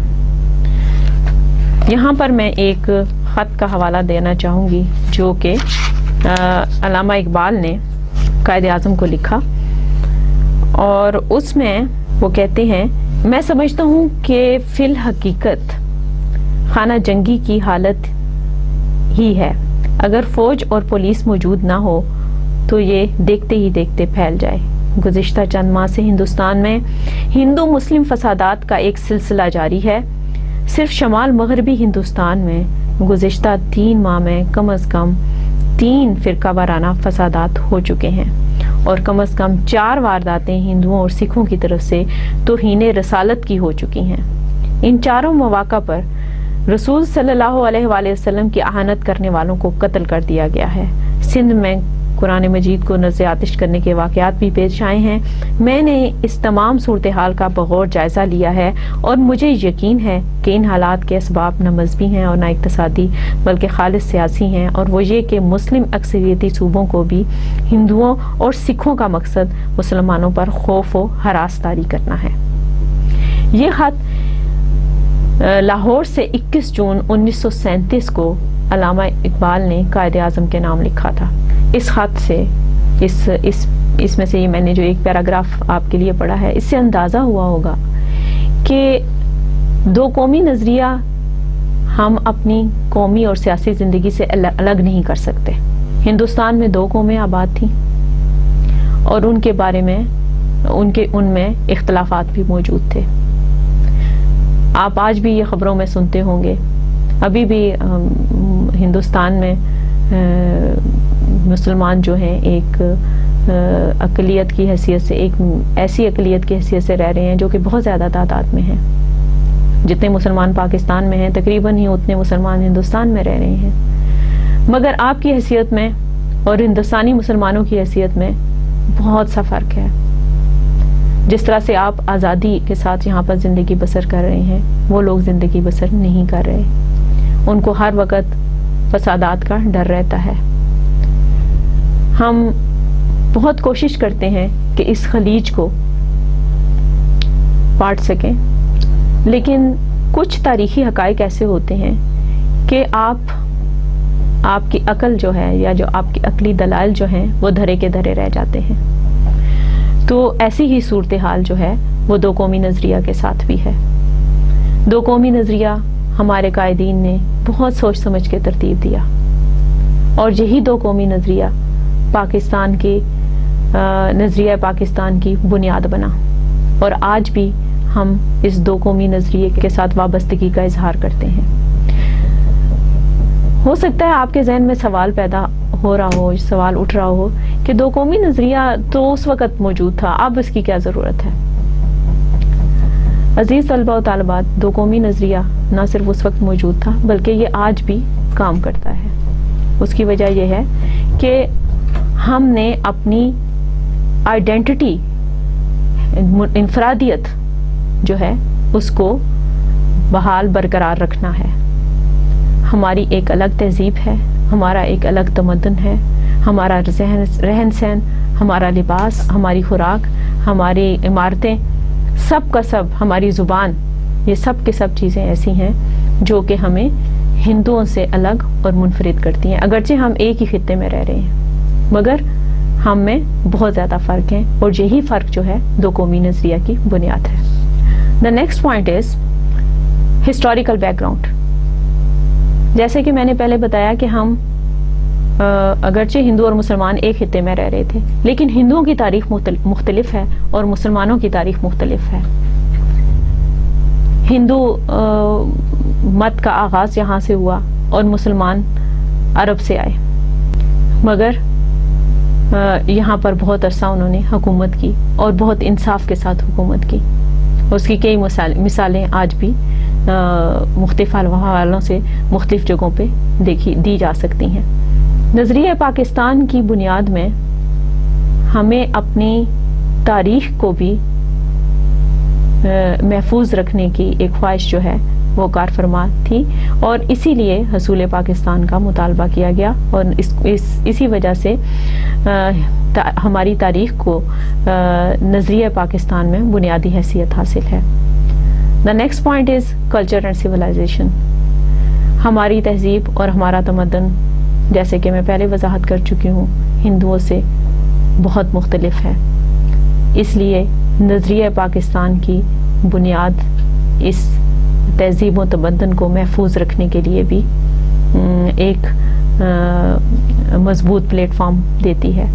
یہاں پر میں ایک خط کا حوالہ دینا چاہوں گی جو کہ علامہ اقبال نے قائد اعظم کو لکھا، اور اس میں وہ کہتے ہیں، میں سمجھتا ہوں کہ فی الحقیقت خانہ جنگی کی حالت ہی ہے. اگر فوج اور پولیس موجود نہ ہو تو یہ دیکھتے ہی دیکھتے پھیل جائے. گزشتہ چند ماہ سے ہندوستان میں ہندو مسلم فسادات کا ایک سلسلہ جاری ہے. صرف شمال مغربی ہندوستان میں گزشتہ 3 ماہ میں کم از کم 3 فرقہ وارانہ فسادات ہو چکے ہیں، اور کم از کم 4 وارداتیں ہندوؤں اور سکھوں کی طرف سے توہین رسالت کی ہو چکی ہیں. ان چاروں مواقع پر رسول صلی اللہ علیہ وآلہ وسلم کی اہانت کرنے والوں کو قتل کر دیا گیا ہے. سندھ میں قرآن مجید کو نظر آتش کرنے کے واقعات بھی پیش آئے ہیں. میں نے اس تمام صورتحال کا بغور جائزہ لیا ہے اور مجھے یقین ہے کہ ان حالات کے اسباب نہ مذہبی ہیں اور نہ اقتصادی بلکہ خالص سیاسی ہیں، اور وہ یہ کہ مسلم اکثریتی صوبوں کو بھی ہندوؤں اور سکھوں کا مقصد مسلمانوں پر خوف و ہراس طاری کرنا ہے. یہ خط لاہور سے 21 جون 1937 کو علامہ اقبال نے قائد اعظم کے نام لکھا تھا. اس خط سے اس میں سے یہ میں نے جو ایک پیراگراف آپ کے لیے پڑھا ہے، اس سے اندازہ ہوا ہوگا کہ دو قومی نظریہ ہم اپنی قومی اور سیاسی زندگی سے الگ نہیں کر سکتے. ہندوستان میں 2 قومیں آباد تھیں اور ان کے بارے میں ان میں اختلافات بھی موجود تھے. آپ آج بھی یہ خبروں میں سنتے ہوں گے، ابھی بھی ہندوستان میں مسلمان جو ہیں ایک اقلیت کی حیثیت سے، ایک ایسی اقلیت کی حیثیت سے رہ رہے ہیں جو کہ بہت زیادہ تعداد میں ہیں. جتنے مسلمان پاکستان میں ہیں تقریباً ہی اتنے مسلمان ہندوستان میں رہ رہے ہیں. مگر آپ کی حیثیت میں اور ہندوستانی مسلمانوں کی حیثیت میں بہت سا فرق ہے. جس طرح سے آپ آزادی کے ساتھ یہاں پر زندگی بسر کر رہے ہیں، وہ لوگ زندگی بسر نہیں کر رہے. ان کو ہر وقت فسادات کا ڈر رہتا ہے. ہم بہت کوشش کرتے ہیں کہ اس خلیج کو پاٹ سکیں، لیکن کچھ تاریخی حقائق ایسے ہوتے ہیں کہ آپ کی عقل جو ہے یا جو آپ کی عقلی دلائل جو ہیں وہ دھرے کے دھرے رہ جاتے ہیں. تو ایسی ہی صورتحال جو ہے وہ دو قومی نظریہ کے ساتھ بھی ہے. دو قومی نظریہ ہمارے قائدین نے بہت سوچ سمجھ کے ترتیب دیا، اور یہی دو قومی نظریہ پاکستان کی نظریہ پاکستان کی بنیاد بنا، اور آج بھی ہم اس دو قومی نظریے کے ساتھ وابستگی کا اظہار کرتے ہیں. ہو سکتا ہے آپ کے ذہن میں سوال پیدا ہو رہا ہو، سوال اٹھ رہا ہو کہ دو قومی نظریہ تو اس وقت موجود تھا، اب اس کی کیا ضرورت ہے؟ عزیز طلبہ و طالبات، دو قومی نظریہ نہ صرف اس وقت موجود تھا بلکہ یہ آج بھی کام کرتا ہے. اس کی وجہ یہ ہے کہ ہم نے اپنی آئیڈینٹی، انفرادیت جو ہے اس کو بحال برقرار رکھنا ہے. ہماری ایک الگ تہذیب ہے، ہمارا ایک الگ تمدن ہے، ہمارا رہن سہن، ہمارا لباس، ہماری خوراک، ہماری عمارتیں، سب کا سب، ہماری زبان، یہ سب کے سب چیزیں ایسی ہیں جو کہ ہمیں ہندوؤں سے الگ اور منفرد کرتی ہیں. اگرچہ ہم ایک ہی خطے میں رہ رہے ہیں مگر ہم میں بہت زیادہ فرق ہیں، اور یہی فرق جو ہے دو قومی نظریہ کی بنیاد ہے. The next point is historical background. جیسے کہ میں نے پہلے بتایا کہ ہم اگرچہ ہندو اور مسلمان ایک خطے میں رہ رہے تھے، لیکن ہندوؤں کی تاریخ مختلف ہے اور مسلمانوں کی تاریخ مختلف ہے. ہندو مت کا آغاز یہاں سے ہوا اور مسلمان عرب سے آئے، مگر یہاں پر بہت عرصہ انہوں نے حکومت کی اور بہت انصاف کے ساتھ حکومت کی. اس کی کئی مثالیں آج بھی مختلف حوالوں سے مختلف جگہوں پہ دی جا سکتی ہیں. نظریہ پاکستان کی بنیاد میں ہمیں اپنی تاریخ کو بھی محفوظ رکھنے کی ایک خواہش جو ہے وہ کار فرما تھی، اور اسی لیے حصول پاکستان کا مطالبہ کیا گیا، اور اسی وجہ سے ہماری تاریخ کو نظریہ پاکستان میں بنیادی حیثیت حاصل ہے. The next point is culture and civilization. ہماری تہذیب اور ہمارا تمدن، جیسے کہ میں پہلے وضاحت کر چکی ہوں، ہندوؤں سے بہت مختلف ہے. اس لیے نظریہ پاکستان کی بنیاد اس تہذیب و تمدن کو محفوظ رکھنے کے لیے بھی ایک مضبوط پلیٹ فارم دیتی ہے.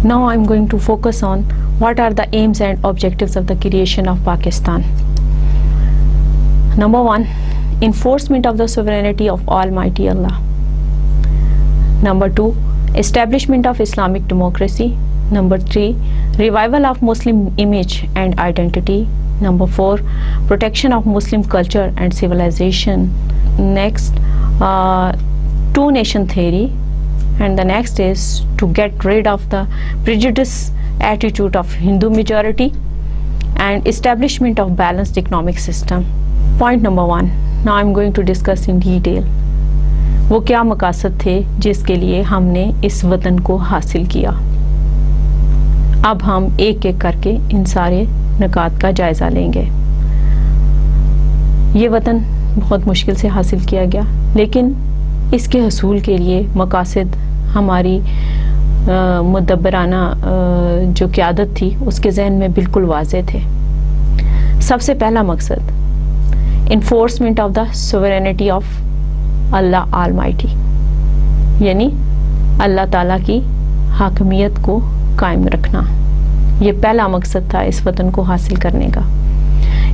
Now I'm going to focus on what are the aims and objectives of the creation of Pakistan. Number 1, enforcement of the sovereignty of Almighty Allah. Number 2, establishment of Islamic democracy. Number 3, revival of Muslim image and identity. Number 4, protection of Muslim culture and civilization. Next, two-nation theory. And the next is to get rid of the prejudice attitude of Hindu majority and establishment of balanced economic system. Point number 1. Now I'm going to discuss in detail. وہ کیا مقاصد تھے جس کے لیے ہم نے اس وطن کو حاصل کیا. اب ہم ایک ایک کر کے ان سارے نکات کا جائزہ لیں گے. یہ وطن بہت مشکل سے حاصل کیا گیا، لیکن اس کے حصول کے لیے مقاصد ہماری مدبرانہ جو قیادت تھی اس کے ذہن میں بالکل واضح تھے. سب سے پہلا مقصد enforcement of the sovereignty of Allah Almighty, یعنی اللہ تعالیٰ کی حاکمیت کو قائم رکھنا. یہ پہلا مقصد تھا اس وطن کو حاصل کرنے کا.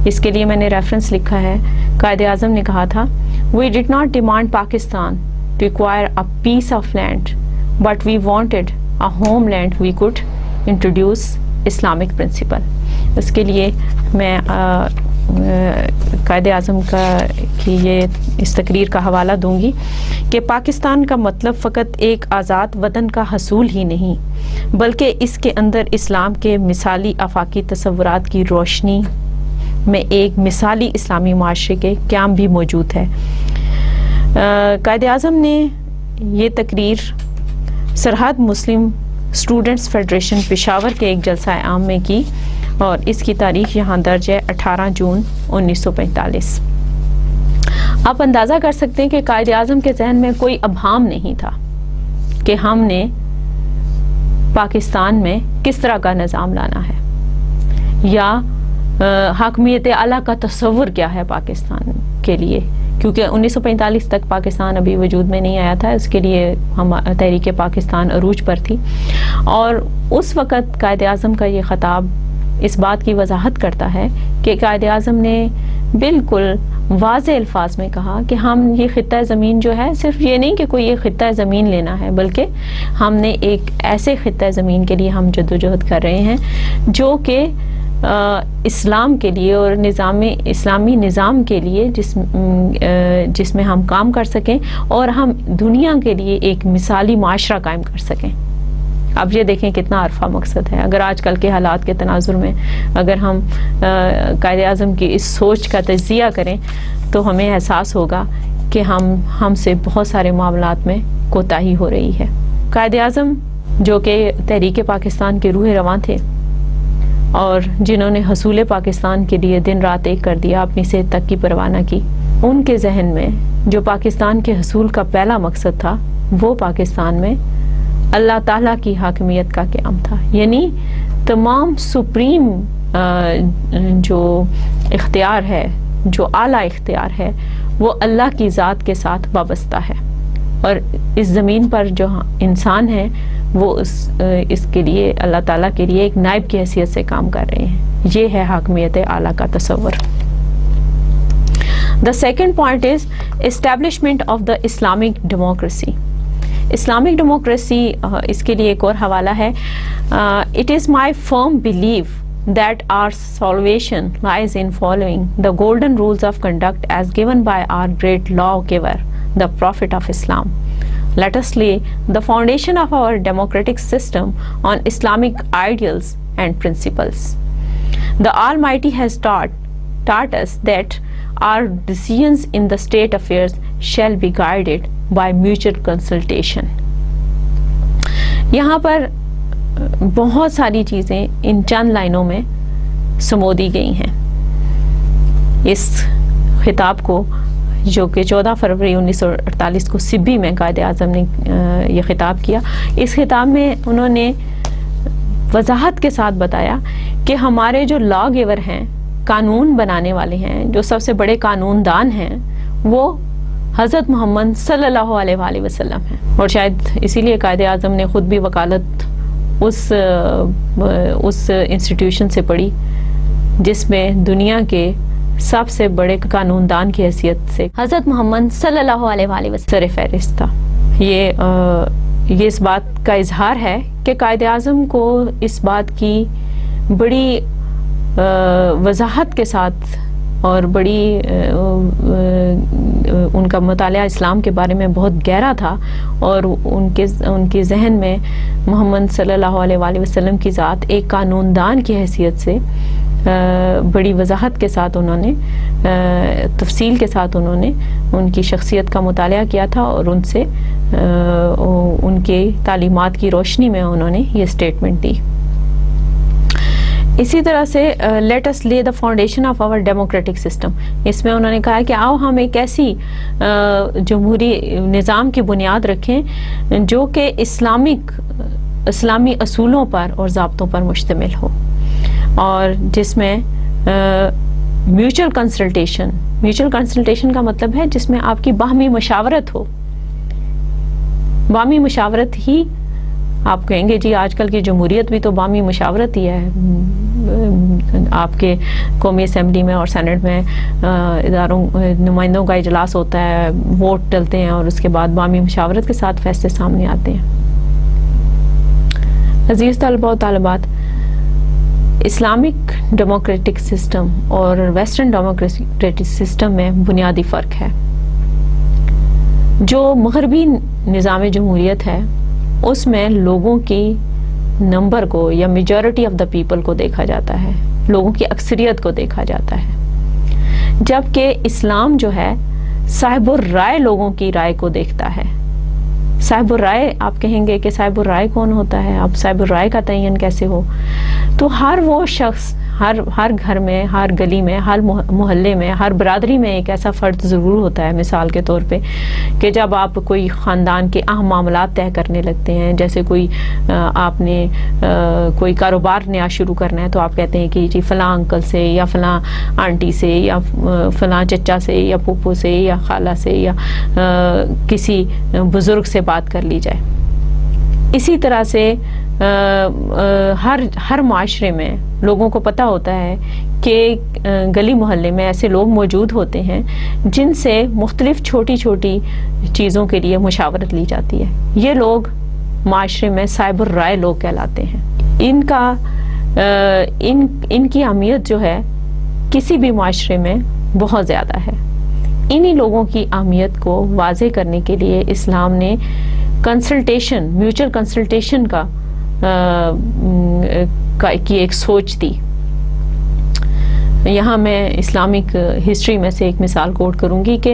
اس کے لیے میں نے ریفرنس لکھا ہے. قائد اعظم نے کہا تھا We did not demand Pakistan to acquire a piece of land, but we wanted a homeland we could introduce Islamic principle. اس کے لیے میں قائد اعظم کی اس تقریر کا حوالہ دوں گی کہ پاکستان کا مطلب فقط ایک آزاد وطن کا حصول ہی نہیں، بلکہ اس کے اندر اسلام کے مثالی آفاقی تصورات کی روشنی میں ایک مثالی اسلامی معاشرے کے قیام بھی موجود ہے. قائد اعظم نے یہ تقریر سرحد مسلم اسٹوڈنٹس فیڈریشن پشاور کے ایک جلسہ عام میں کی اور اس کی تاریخ یہاں درج ہے 18 جون 1945۔ آپ اندازہ کر سکتے ہیں کہ قائد اعظم کے ذہن میں کوئی ابہام نہیں تھا کہ ہم نے پاکستان میں کس طرح کا نظام لانا ہے یا حاکمیت اعلیٰ کا تصور کیا ہے پاکستان کے لیے، کیونکہ 1945 تک پاکستان ابھی وجود میں نہیں آیا تھا، اس کے لیے ہم تحریک پاکستان عروج پر تھی، اور اس وقت قائد اعظم کا یہ خطاب اس بات کی وضاحت کرتا ہے کہ قائد اعظم نے بالکل واضح الفاظ میں کہا کہ ہم یہ خطہ زمین جو ہے، صرف یہ نہیں کہ کوئی یہ خطہ زمین لینا ہے، بلکہ ہم نے ایک ایسے خطہ زمین کے لیے ہم جدوجہد کر رہے ہیں جو کہ اسلام کے لیے اور اسلامی نظام کے لیے جس میں ہم کام کر سکیں اور ہم دنیا کے لیے ایک مثالی معاشرہ قائم کر سکیں۔ اب یہ دیکھیں کتنا عرفہ مقصد ہے۔ اگر آج کل کے حالات کے تناظر میں اگر ہم قائد اعظم کی اس سوچ کا تجزیہ کریں تو ہمیں احساس ہوگا کہ ہم سے بہت سارے معاملات میں کوتاہی ہو رہی ہے۔ قائد اعظم جو کہ تحریک پاکستان کے روح رواں تھے اور جنہوں نے حصول پاکستان کے لیے دن رات ایک کر دیا، اپنی صحت تک کی پرواہ نہ کی، ان کے ذہن میں جو پاکستان کے حصول کا پہلا مقصد تھا وہ پاکستان میں اللہ تعالیٰ کی حاکمیت کا قیام تھا، یعنی تمام سپریم جو اختیار ہے، جو اعلیٰ اختیار ہے، وہ اللہ کی ذات کے ساتھ وابستہ ہے، اور اس زمین پر جو انسان ہے وہ اس کے لیے اللہ تعالیٰ کے لیے ایک نائب کی حیثیت سے کام کر رہے ہیں۔ یہ ہے حاکمیت اعلیٰ کا تصور۔ The second point is establishment of the Islamic democracy۔ Islamic democracy اس کے لیے ایک اور حوالہ ہے۔ It is my firm belief that our salvation lies in following the golden rules of conduct as given by our great lawgiver, the Prophet of Islam. Let us lay the foundation of our democratic system on Islamic ideals and principles. The Almighty has taught us that our decisions in the state affairs shall be guided by mutual consultation. یہاں پر بہت ساری چیزیں ان چند لائنوں میں سمو دی گئی ہیں۔ اس خطاب کو جو کہ 14 فروری 1948 کو سبی میں قائد اعظم نے یہ خطاب کیا، اس خطاب میں انہوں نے وضاحت کے ساتھ بتایا کہ ہمارے جو لا گیور ہیں، قانون بنانے والے ہیں، جو سب سے بڑے قانون دان ہیں، وہ حضرت محمد صلی اللہ علیہ وآلہ وسلم ہیں، اور شاید اسی لیے قائد اعظم نے خود بھی وکالت اس انسٹیٹیوشن سے پڑھی جس میں دنیا کے سب سے بڑے قانون دان کی حیثیت سے حضرت محمد صلی اللہ علیہ وآلہ وسلم سر فہرست تھا۔ یہ اس بات کا اظہار ہے کہ قائد اعظم کو اس بات کی بڑی وضاحت کے ساتھ اور بڑی ان کا مطالعہ اسلام کے بارے میں بہت گہرا تھا، اور ان کے ذہن میں محمد صلی اللہ علیہ وآلہ وسلم کی ذات ایک قانون دان کی حیثیت سے بڑی وضاحت کے ساتھ انہوں نے تفصیل کے ساتھ انہوں نے ان کی شخصیت کا مطالعہ کیا تھا، اور ان سے ان کے تعلیمات کی روشنی میں انہوں نے یہ اسٹیٹمنٹ دی۔ اسی طرح سے let us lay the foundation of our democratic system, اس میں انہوں نے کہا کہ آؤ ہم ایک ایسی جمہوری نظام کی بنیاد رکھیں جو کہ اسلامی اصولوں پر اور ضابطوں پر مشتمل ہو، اور جس میں میوچل کنسلٹیشن کا مطلب ہے جس میں آپ کی باہمی مشاورت ہو۔ باہمی مشاورت ہی آپ کہیں گے جی آج کل کی جمہوریت بھی تو باہمی مشاورت ہی ہے، آپ کے قومی اسمبلی میں اور سینٹ میں اداروں نمائندوں کا اجلاس ہوتا ہے، ووٹ ڈلتے ہیں اور اس کے بعد باہمی مشاورت کے ساتھ فیصلے سامنے آتے ہیں۔ عزیز طلباء و طالبات، اسلامک ڈیموکریٹک سسٹم اور ویسٹرن ڈیموکریٹک سسٹم میں بنیادی فرق ہے۔ جو مغربی نظام جمہوریت ہے اس میں لوگوں کی نمبر کو یا میجورٹی آف دا پیپل کو دیکھا جاتا ہے، لوگوں کی اکثریت کو دیکھا جاتا ہے، جبکہ اسلام جو ہے صاحب الرائے لوگوں کی رائے کو دیکھتا ہے، صاحب الرائے آپ کہیں گے کہ صاحب الرائے کون ہوتا ہے، اب صاحب الرائے کا تعین کیسے ہو؟ تو ہر وہ شخص ہر گھر میں، ہر گلی میں، ہر محلے میں، ہر برادری میں ایک ایسا فرد ضرور ہوتا ہے، مثال کے طور پہ کہ جب آپ کوئی خاندان کے اہم معاملات طے کرنے لگتے ہیں، جیسے کوئی آپ نے کوئی کاروبار نیا شروع کرنا ہے، تو آپ کہتے ہیں کہ جی فلاں انکل سے یا فلاں آنٹی سے یا فلاں چچا سے یا پھوپھو سے یا خالہ سے یا کسی بزرگ سے بات کر لی جائے۔ اسی طرح سے ہر معاشرے میں لوگوں کو پتہ ہوتا ہے کہ گلی محلے میں ایسے لوگ موجود ہوتے ہیں جن سے مختلف چھوٹی چھوٹی چیزوں کے لیے مشاورت لی جاتی ہے۔ یہ لوگ معاشرے میں صاحب الرائے لوگ کہلاتے ہیں۔ ان کی اہمیت جو ہے کسی بھی معاشرے میں بہت زیادہ ہے۔ انہی لوگوں کی اہمیت کو واضح کرنے کے لیے اسلام نے کنسلٹیشن، میوچل کنسلٹیشن کی ایک سوچ دی۔ یہاں میں اسلامک ہسٹری میں سے ایک مثال کوٹ کروں گی کہ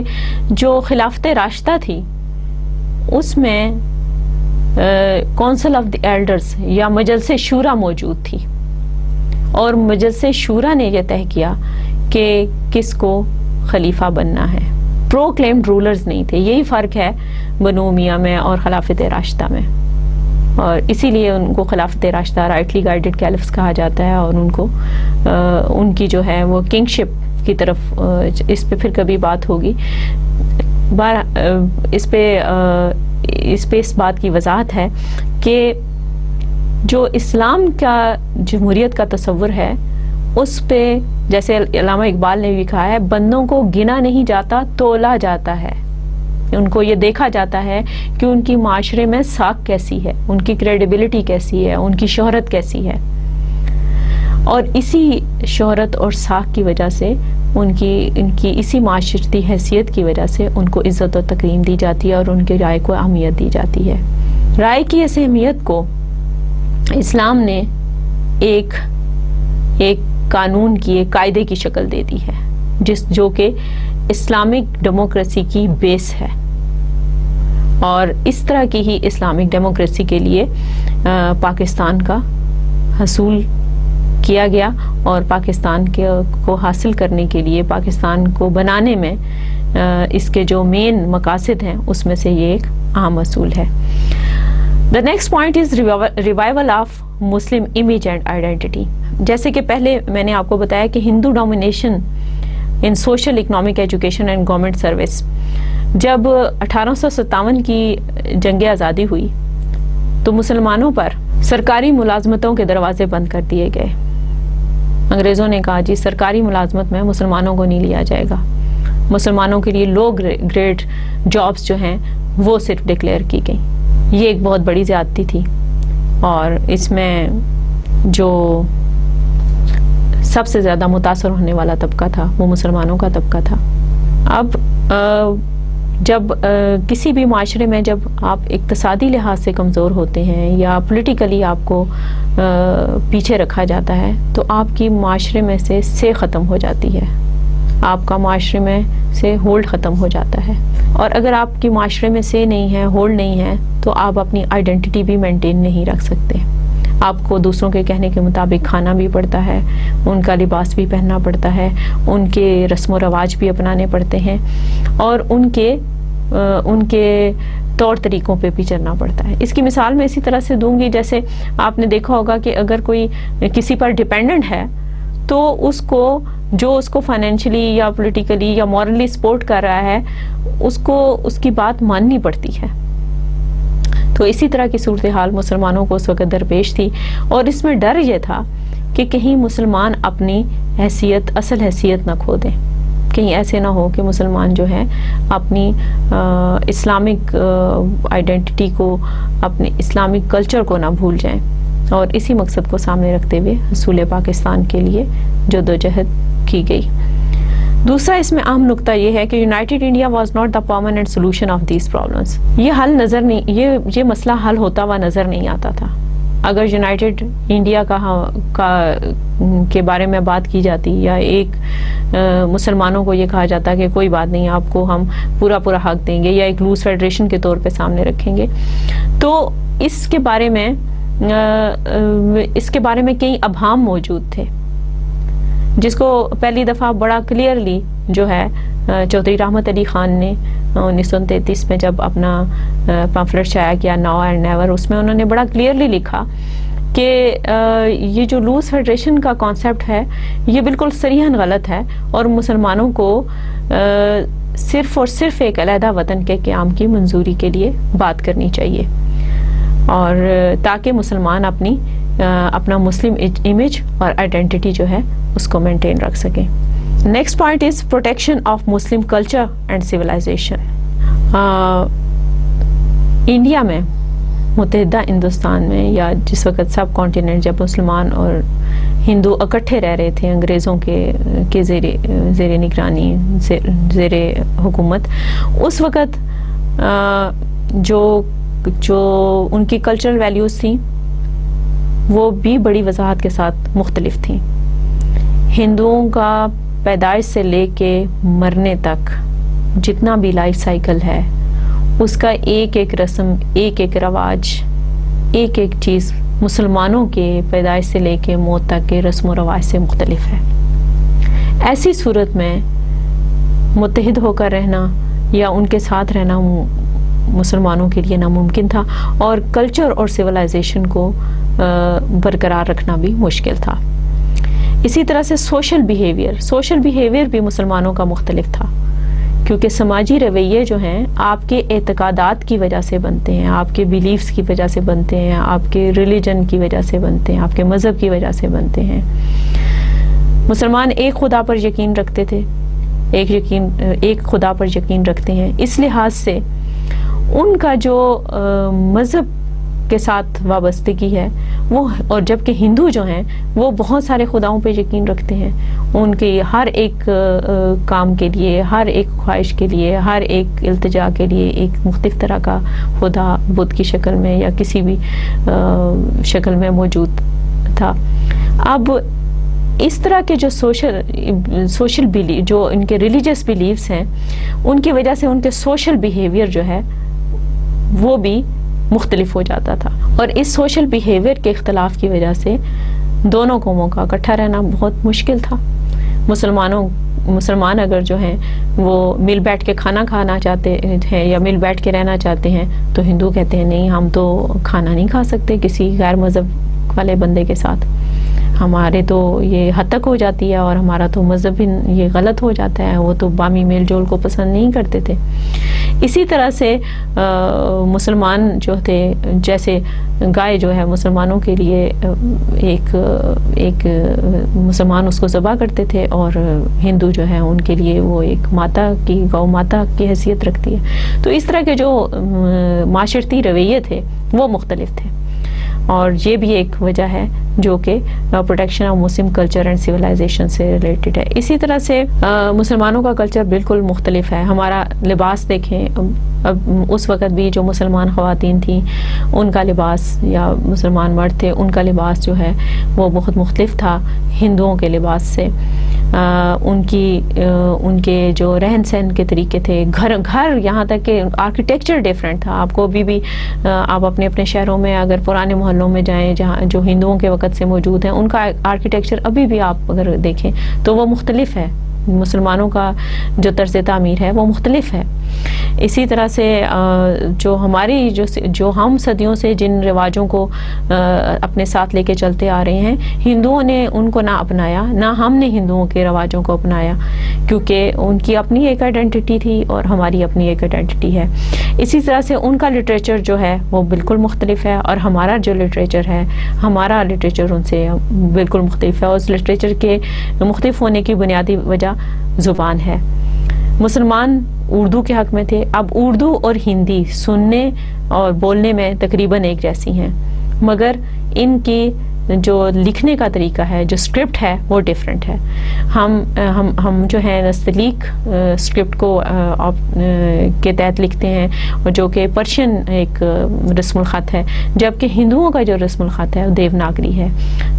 جو خلافت راشدہ تھی اس میں کونسل آف دی ایلڈرز یا مجلس شورا موجود تھی، اور مجلس شورا نے یہ طے کیا کہ کس کو خلیفہ بننا ہے۔ پروکلیمڈ رولرز نہیں تھے۔ یہی فرق ہے بنو امیہ میں اور خلافت راشدہ میں، اور اسی لیے ان کو خلافت راشدہ رائٹلی گائیڈڈ کیلفس کہا جاتا ہے، اور ان کو ان کی جو ہے وہ کنگ شپ کی طرف، اس پہ پھر کبھی بات ہوگی، اس پہ اس بات کی وضاحت ہے کہ جو اسلام کا جمہوریت کا تصور ہے اس پہ، جیسے علامہ اقبال نے بھی کہا ہے، بندوں کو گنا نہیں جاتا تولا جاتا ہے۔ ان کو یہ دیکھا جاتا ہے کہ ان کی معاشرے میں ساکھ کیسی ہے، ان کی کریڈیبلٹی کیسی ہے، ان کی شہرت کیسی ہے، اور اسی شہرت اور ساکھ کی وجہ سے ان کی اسی معاشرتی حیثیت کی وجہ سے ان کو عزت و تکریم دی جاتی ہے اور ان کی رائے کو اہمیت دی جاتی ہے۔ رائے کی اس اہمیت کو اسلام نے ایک قانون کی، ایک قاعدے کی شکل دے دی ہے، جو کہ اسلامک ڈیموکریسی کی بیس ہے، اور اس طرح کی ہی اسلامک ڈیموکریسی کے لیے پاکستان کا حصول کیا گیا، اور پاکستان کو حاصل کرنے کے لیے، پاکستان کو بنانے میں اس کے جو مین مقاصد ہیں اس میں سے یہ ایک اہم اصول ہے۔ The next point is revival of Muslim image and identity۔ جیسے کہ پہلے میں نے آپ کو بتایا کہ Hindu domination in social, economic, education and government service, جب 1857 کی جنگ آزادی ہوئی تو مسلمانوں پر سرکاری ملازمتوں کے دروازے بند کر دیے گئے۔ انگریزوں نے کہا جی سرکاری ملازمت میں مسلمانوں کو نہیں لیا جائے گا، مسلمانوں کے لیے لو گریڈ جابز جو ہیں وہ صرف ڈکلیئر کی گئی۔ یہ ایک بہت بڑی زیادتی تھی، اور اس میں جو سب سے زیادہ متاثر ہونے والا طبقہ تھا وہ مسلمانوں کا طبقہ تھا۔ اب جب کسی بھی معاشرے میں جب آپ اقتصادی لحاظ سے کمزور ہوتے ہیں یا پولیٹیکلی آپ کو پیچھے رکھا جاتا ہے تو آپ کی معاشرے میں سے ختم ہو جاتی ہے، آپ کا معاشرے میں سے ہولڈ ختم ہو جاتا ہے، اور اگر آپ کی معاشرے میں سے نہیں ہے، ہولڈ نہیں ہے، تو آپ اپنی آئیڈینٹی بھی مینٹین نہیں رکھ سکتے۔ آپ کو دوسروں کے کہنے کے مطابق کھانا بھی پڑتا ہے، ان کا لباس بھی پہننا پڑتا ہے، ان کے رسم و رواج بھی اپنانے پڑتے ہیں، اور ان کے طور طریقوں پہ بھی چلنا پڑتا ہے۔ اس کی مثال میں اسی طرح سے دوں گی، جیسے آپ نے دیکھا ہوگا کہ اگر کوئی کسی پر ڈیپینڈنٹ ہے تو اس کو فائنینشلی یا پولیٹیکلی یا مورلی سپورٹ کر رہا ہے، اس کی بات ماننی پڑتی ہے۔ تو اسی طرح کی صورتحال مسلمانوں کو اس وقت درپیش تھی، اور اس میں ڈر یہ تھا کہ کہیں مسلمان اپنی اصل حیثیت نہ کھو دیں، کہیں ایسے نہ ہو کہ مسلمان جو ہے اپنی اسلامک آئیڈینٹی کو، اپنے اسلامک کلچر کو نہ بھول جائیں، اور اسی مقصد کو سامنے رکھتے ہوئے حصول پاکستان کے لیے جدوجہد کی گئی۔ دوسرا اس میں اہم نقطہ یہ ہے کہ United India was not the permanent solution of these problems. یہ مسئلہ حل ہوتا ہوا نظر نہیں آتا تھا۔ اگر یونائٹڈ انڈیا کے بارے میں بات کی جاتی یا ایک مسلمانوں کو یہ کہا جاتا کہ کوئی بات نہیں آپ کو ہم پورا حق دیں گے یا ایک لوز فیڈریشن کے طور پہ سامنے رکھیں گے، تو اس کے بارے میں کئی ابہام موجود تھے، جس کو پہلی دفعہ بڑا کلیئرلی جو ہے چودھری رحمت علی خان نے 1933 میں جب اپنا پمفلٹ شائع کیا ناؤ اینڈ نیور، اس میں انہوں نے بڑا کلیئرلی لکھا کہ یہ جو لوز فیڈریشن کا کانسیپٹ ہے یہ بالکل صریحاً غلط ہے اور مسلمانوں کو صرف اور صرف ایک علیحدہ وطن کے قیام کی منظوری کے لیے بات کرنی چاہیے، اور تاکہ مسلمان اپنا مسلم امیج اور آئیڈینٹی جو ہے اس کو مینٹین رکھ سکیں۔ Next point is protection of Muslim culture and civilisation. India میں، متحدہ ہندوستان میں، یا جس وقت سب کانٹیننٹ جب مسلمان اور ہندو اکٹھے رہ رہے تھے انگریزوں کے زیر نگرانی، زیر حکومت، اس وقت جو ان کی کلچرل ویلیوز تھیں وہ بھی بڑی وضاحت کے ساتھ مختلف تھیں۔ ہندوؤں کا پیدائش سے لے کے مرنے تک جتنا بھی لائف سائیکل ہے اس کا ایک ایک رسم، ایک ایک رواج، ایک ایک چیز مسلمانوں کے پیدائش سے لے کے موت تک کے رسم و رواج سے مختلف ہے۔ ایسی صورت میں متحد ہو کر رہنا یا ان کے ساتھ رہنا مسلمانوں کے لیے ناممکن تھا، اور کلچر اور سویلائزیشن کو برقرار رکھنا بھی مشکل تھا۔ اسی طرح سے سوشل بیہیویئر بھی مسلمانوں کا مختلف تھا، کیونکہ سماجی رویے جو ہیں آپ کے اعتقادات کی وجہ سے بنتے ہیں، آپ کے بیلیفز کی وجہ سے بنتے ہیں، آپ کے ریلیجن کی وجہ سے بنتے ہیں، آپ کے مذہب کی وجہ سے بنتے ہیں۔ مسلمان ایک خدا پر یقین رکھتے تھے، ایک خدا پر یقین رکھتے ہیں، اس لحاظ سے ان کا جو مذہب کے ساتھ وابستگی ہے وہ، اور جبکہ ہندو جو ہیں وہ بہت سارے خداؤں پہ یقین رکھتے ہیں، ان کے ہر ایک کام کے لیے، ہر ایک خواہش کے لیے، ہر ایک التجا کے لیے ایک مختلف طرح کا خدا بدھ کی شکل میں یا کسی بھی شکل میں موجود تھا۔ اب اس طرح کے جو سوشل بیلیف، جو ان کے ریلیجیس بیلیفز ہیں، ان کی وجہ سے ان کے سوشل بیہیویئر جو ہے وہ بھی مختلف ہو جاتا تھا، اور اس سوشل بیہیویئر کے اختلاف کی وجہ سے دونوں قوموں کا اکٹھا رہنا بہت مشکل تھا۔ مسلمان اگر جو ہیں وہ مل بیٹھ کے کھانا کھانا چاہتے ہیں یا مل بیٹھ کے رہنا چاہتے ہیں، تو ہندو کہتے ہیں نہیں، ہم تو کھانا نہیں کھا سکتے کسی غیر مذہب والے بندے کے ساتھ، ہمارے تو یہ حد تک ہو جاتی ہے اور ہمارا تو مذہب یہ غلط ہو جاتا ہے، وہ تو بامی میل جول کو پسند نہیں کرتے تھے۔ اسی طرح سے مسلمان جو تھے، جیسے گائے جو ہے مسلمانوں کے لیے ایک مسلمان اس کو ذبح کرتے تھے، اور ہندو جو ہے ان کے لیے وہ ایک ماتا کی، گو ماتا کی حیثیت رکھتی ہے۔ تو اس طرح کے جو معاشرتی رویے تھے وہ مختلف تھے، اور یہ بھی ایک وجہ ہے جو کہ protection of Muslim culture and civilisation سے ریلیٹڈ ہے۔ اسی طرح سے مسلمانوں کا کلچر بالکل مختلف ہے۔ ہمارا لباس دیکھیں، اب اس وقت بھی جو مسلمان خواتین تھیں ان کا لباس، یا مسلمان مرد تھے ان کا لباس جو ہے وہ بہت مختلف تھا ہندوؤں کے لباس سے۔ ان کے جو رہن سہن کے طریقے تھے، گھر یہاں تک کہ آرکیٹیکچر ڈیفرنٹ تھا۔ آپ کو ابھی بھی آپ اپنے شہروں میں اگر پرانے محلوں میں جائیں جہاں جو ہندوؤں کے وقت سے موجود ہیں، ان کا آرکیٹیکچر ابھی بھی آپ اگر دیکھیں تو وہ مختلف ہے۔ مسلمانوں کا جو طرز تعمیر ہے وہ مختلف ہے۔ اسی طرح سے جو ہم صدیوں سے جن رواجوں کو اپنے ساتھ لے کے چلتے آ رہے ہیں، ہندوؤں نے ان کو نہ اپنایا، نہ ہم نے ہندوؤں کے رواجوں کو اپنایا، کیونکہ ان کی اپنی ایک آئیڈینٹی تھی اور ہماری اپنی ایک آئیڈینٹی ہے۔ اسی طرح سے ان کا لٹریچر جو ہے وہ بالکل مختلف ہے، اور ہمارا جو لٹریچر ہے، ہمارا لٹریچر ان سے بالکل مختلف ہے، اور اس لٹریچر کے مختلف ہونے کی بنیادی وجہ زبان ہے۔ مسلمان اردو کے حق میں تھے، اب اردو اور ہندی سننے اور بولنے میں تقریباً ایک جیسی ہیں، مگر ان کی جو لکھنے کا طریقہ ہے, جو اسکرپٹ ہے, وہ ڈفرینٹ ہے. ہم جو ہے نستعلیق اسکرپٹ کو کے تحت لکھتے ہیں, اور جو کہ پرشین ایک رسم الخط ہے, جبکہ ہندوؤں کا جو رسم الخط ہے وہ دیوناگری ہے.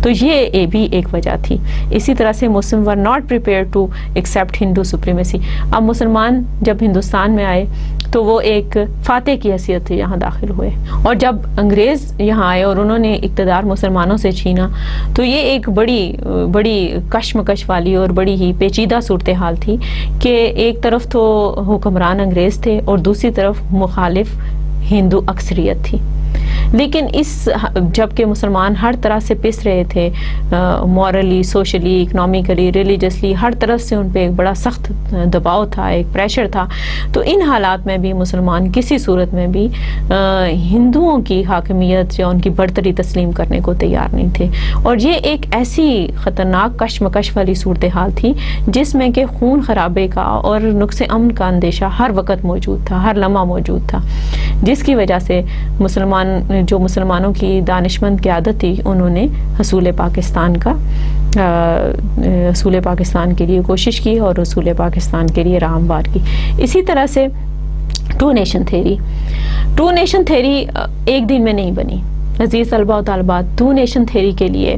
تو یہ بھی ایک وجہ تھی. اسی طرح سے Muslim were not prepared to accept Hindu supremacy. اب مسلمان جب ہندوستان میں آئے تو وہ ایک فاتح کی حیثیت سے یہاں داخل ہوئے, اور جب انگریز یہاں آئے اور انہوں نے اقتدار مسلمانوں سے چھینا, تو یہ ایک بڑی کشمکش والی اور بڑی ہی پیچیدہ صورتحال تھی کہ ایک طرف تو حکمران انگریز تھے اور دوسری طرف مخالف ہندو اکثریت تھی. لیکن جب کہ مسلمان ہر طرح سے پس رہے تھے, مورلی, سوشلی, اکنامکلی, ریلیجسلی, ہر طرف سے ان پہ ایک بڑا سخت دباؤ تھا, ایک پریشر تھا, تو ان حالات میں بھی مسلمان کسی صورت میں بھی ہندوؤں کی حاکمیت یا ان کی برتری تسلیم کرنے کو تیار نہیں تھے. اور یہ ایک ایسی خطرناک کشمکش والی صورتحال تھی جس میں کہ خون خرابے کا اور نقص امن کا اندیشہ ہر وقت موجود تھا, ہر لمحہ موجود تھا, جس کی وجہ سے جو مسلمانوں کی دانشمند قیادت تھی, انہوں نے حصول پاکستان کے لیے کوشش کی اور حصول پاکستان کے لیے راہ ہموار کی. اسی طرح سے ٹو نیشن تھیری ایک دن میں نہیں بنی. عزیز طلباء و طالبات, ٹو نیشن تھیری کے لیے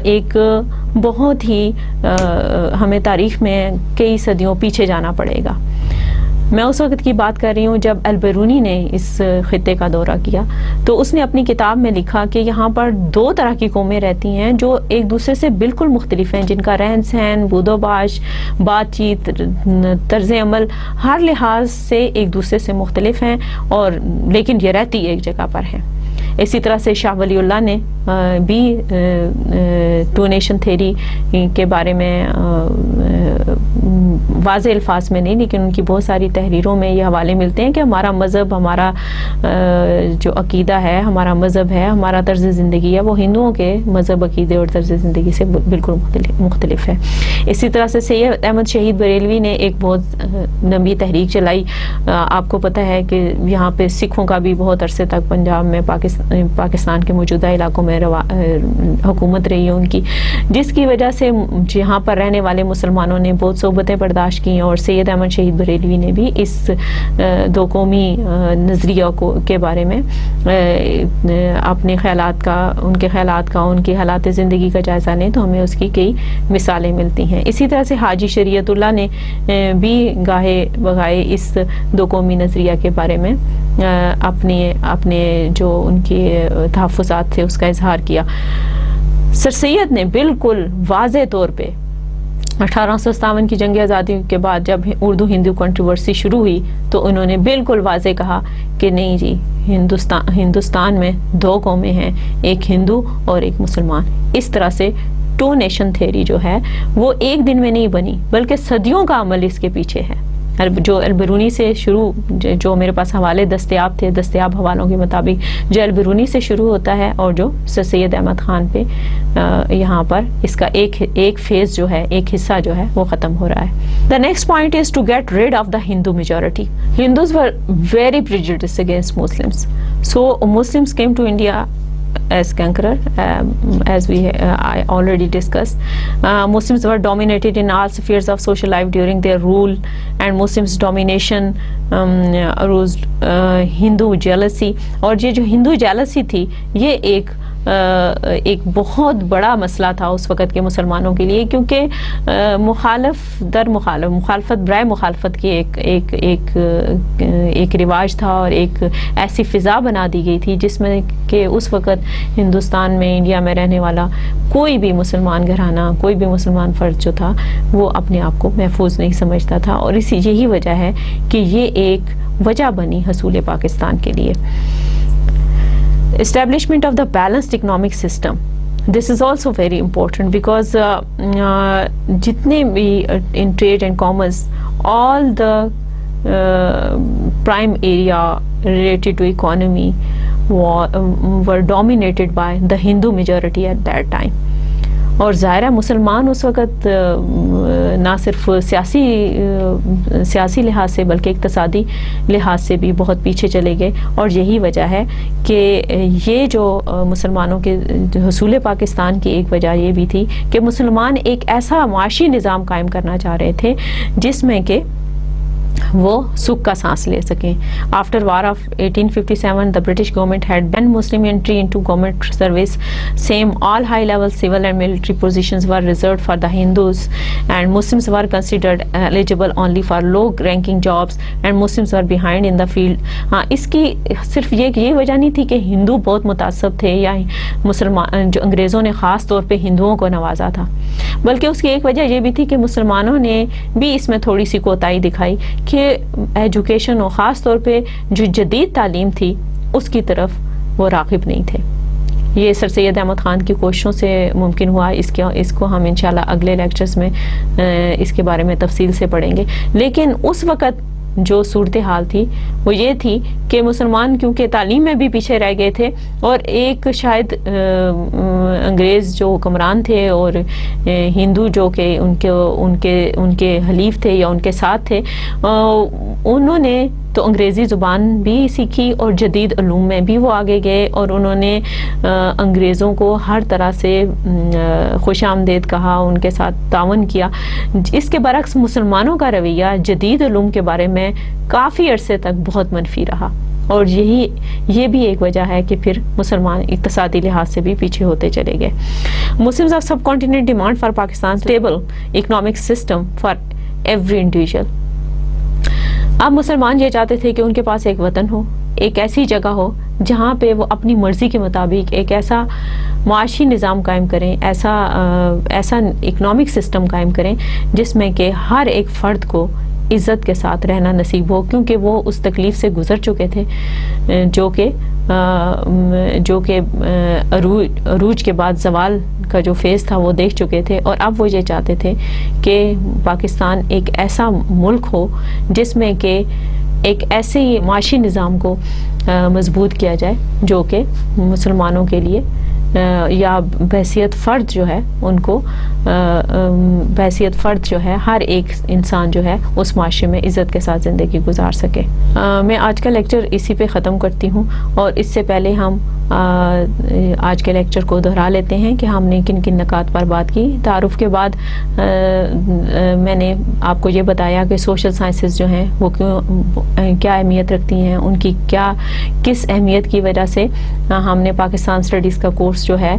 ایک بہت ہی ہمیں تاریخ میں کئی صدیوں پیچھے جانا پڑے گا. میں اس وقت کی بات کر رہی ہوں جب البیرونی نے اس خطے کا دورہ کیا, تو اس نے اپنی کتاب میں لکھا کہ یہاں پر 2 طرح کی قومیں رہتی ہیں جو ایک دوسرے سے بالکل مختلف ہیں, جن کا رہن سہن, بود و باش, بات چیت, طرز عمل ہر لحاظ سے ایک دوسرے سے مختلف ہیں, اور لیکن یہ رہتی ایک جگہ پر ہیں. اسی طرح سے شاہ ولی اللہ نے بھی ٹو نیشن تھیری کے بارے میں واضح الفاظ میں نہیں, لیکن ان کی بہت ساری تحریروں میں یہ حوالے ملتے ہیں کہ ہمارا مذہب, ہمارا جو عقیدہ ہے, ہمارا مذہب ہے, ہمارا طرز زندگی ہے, وہ ہندوؤں کے مذہب, عقیدے اور طرز زندگی سے بالکل مختلف ہے. اسی طرح سے سید احمد شہید بریلوی نے ایک بہت لمبی تحریک چلائی. آپ کو پتہ ہے کہ یہاں پہ سکھوں کا بھی بہت عرصے تک پنجاب میں پاکستان کے موجودہ علاقوں میں حکومت رہی ہے ان کی, جس کی وجہ سے یہاں پر رہنے والے مسلمانوں نے بہت صحبتیں برداشت کی, اور سید احمد شہید بریلوی نے بھی اس 2 قومی نظریہ کے بارے میں اپنے خیالات کا, ان کے خیالات کا, ان کے حالات زندگی کا جائزہ لیں تو ہمیں اس کی کئی مثالیں ملتی ہیں. اسی طرح سے حاجی شریعت اللہ نے بھی گاہے بگاہے اس 2 قومی نظریہ کے بارے میں اپنے جو ان کے تحفظات تھے اس کا اظہار کیا. سر سید نے بالکل واضح طور پہ 1857 کی جنگ آزادی کے بعد جب اردو ہندو کنٹروورسی شروع ہوئی تو انہوں نے بالکل واضح کہا کہ نہیں جی, ہندوستان میں 2 قومیں ہیں, ایک ہندو اور ایک مسلمان. اس طرح سے ٹو نیشن تھیری جو ہے وہ ایک دن میں نہیں بنی, بلکہ صدیوں کا عمل اس کے پیچھے ہے. جو البیرونی سے شروع, جو میرے پاس حوالے دستیاب حوالوں کے مطابق جو البیرونی سے شروع ہوتا ہے, اور جو سر سید احمد خان پہ یہاں پر اس کا ایک فیز جو ہے, ایک حصہ جو ہے وہ ختم ہو رہا ہے. The next point is to get rid of the Hindu majority. Hindus were very prejudiced against Muslims. So Muslims came to India as conqueror, as I already discussed. Muslims were dominated in all spheres of social life during their rule, and Muslims domination arose Hindu jealousy. اور یہ جو ہندو jealousy تھی یہ ایک بہت بڑا مسئلہ تھا اس وقت کے مسلمانوں کے لیے, کیونکہ مخالفت برائے مخالفت کی ایک رواج تھا, اور ایک ایسی فضا بنا دی گئی تھی جس میں کہ اس وقت ہندوستان میں, انڈیا میں رہنے والا کوئی بھی مسلمان گھرانہ, کوئی بھی مسلمان فرد جو تھا وہ اپنے آپ کو محفوظ نہیں سمجھتا تھا. اور یہی وجہ ہے کہ یہ ایک وجہ بنی حصول پاکستان کے لیے. Establishment of the balanced economic system. This is also very important because jitne bhi in trade and commerce, all the prime area related to economy were dominated by the Hindu majority at that time. اور ظاہر ہے مسلمان اس وقت نہ صرف سیاسی لحاظ سے بلکہ اقتصادی لحاظ سے بھی بہت پیچھے چلے گئے، اور یہی وجہ ہے کہ یہ جو مسلمانوں کے حصول پاکستان کی ایک وجہ یہ بھی تھی کہ مسلمان ایک ایسا معاشی نظام قائم کرنا چاہ رہے تھے جس میں کہ وہ سکھ کا سانس لے سکیں. After war of 1857 the British government had banned Muslim entry into government service. Same all high level civil and military positions were reserved for the Hindus, and Muslims were considered eligible only for low ranking jobs, and Muslims were behind in the field. ہاں اس کی صرف یہ وجہ نہیں تھی کہ ہندو بہت متعصب تھے یا مسلمان جو انگریزوں نے خاص طور پہ ہندوؤں کو نوازا تھا، بلکہ اس کی ایک وجہ یہ بھی تھی کہ مسلمانوں نے بھی اس میں تھوڑی سی کوتاہی دکھائی کہ ایجوکیشن اور خاص طور پہ جو جدید تعلیم تھی اس کی طرف وہ راغب نہیں تھے. یہ سر سید احمد خان کی کوششوں سے ممکن ہوا. اس کو ہم انشاءاللہ اگلے لیکچرز میں اس کے بارے میں تفصیل سے پڑھیں گے. لیکن اس وقت جو صورتحال تھی وہ یہ تھی کہ مسلمان کیونکہ تعلیم میں بھی پیچھے رہ گئے تھے، اور ایک شاید انگریز جو حکمران تھے اور ہندو جو کہ ان کے حلیف تھے یا ان کے ساتھ تھے، انہوں نے تو انگریزی زبان بھی سیکھی اور جدید علوم میں بھی وہ آگے گئے، اور انہوں نے انگریزوں کو ہر طرح سے خوش آمدید کہا، ان کے ساتھ تعاون کیا. اس کے برعکس مسلمانوں کا رویہ جدید علوم کے بارے میں کافی عرصے تک بہت منفی رہا، اور یہ بھی ایک وجہ ہے کہ پھر مسلمان اقتصادی لحاظ سے بھی پیچھے ہوتے چلے گئے. Muslims of sub continent demand for Pakistan stable economic system for every individual. اب مسلمان یہ چاہتے تھے کہ ان کے پاس ایک وطن ہو، ایک ایسی جگہ ہو جہاں پہ وہ اپنی مرضی کے مطابق ایک ایسا معاشی نظام قائم کریں، ایسا اکنامک سسٹم قائم کریں جس میں کہ ہر ایک فرد کو عزت کے ساتھ رہنا نصیب ہو، کیونکہ وہ اس تکلیف سے گزر چکے تھے جو کہ عروج کے بعد زوال کا جو فیز تھا وہ دیکھ چکے تھے. اور اب وہ یہ چاہتے تھے کہ پاکستان ایک ایسا ملک ہو جس میں کہ ایک ایسے معاشی نظام کو مضبوط کیا جائے جو کہ مسلمانوں کے لیے یا بحیثیت فرد جو ہے ان کو بحیثیت فرد جو ہے ہر ایک انسان جو ہے اس معاشرے میں عزت کے ساتھ زندگی گزار سکے. میں آج کا لیکچر اسی پہ ختم کرتی ہوں، اور اس سے پہلے ہم آج کے لیکچر کو دہرا لیتے ہیں کہ ہم نے کن کن نکات پر بات کی. تعارف کے بعد میں نے آپ کو یہ بتایا کہ سوشل سائنسز جو ہیں وہ کیا اہمیت رکھتی ہیں، ان کی کس اہمیت کی وجہ سے ہم نے پاکستان اسٹڈیز کا کورس جو ہے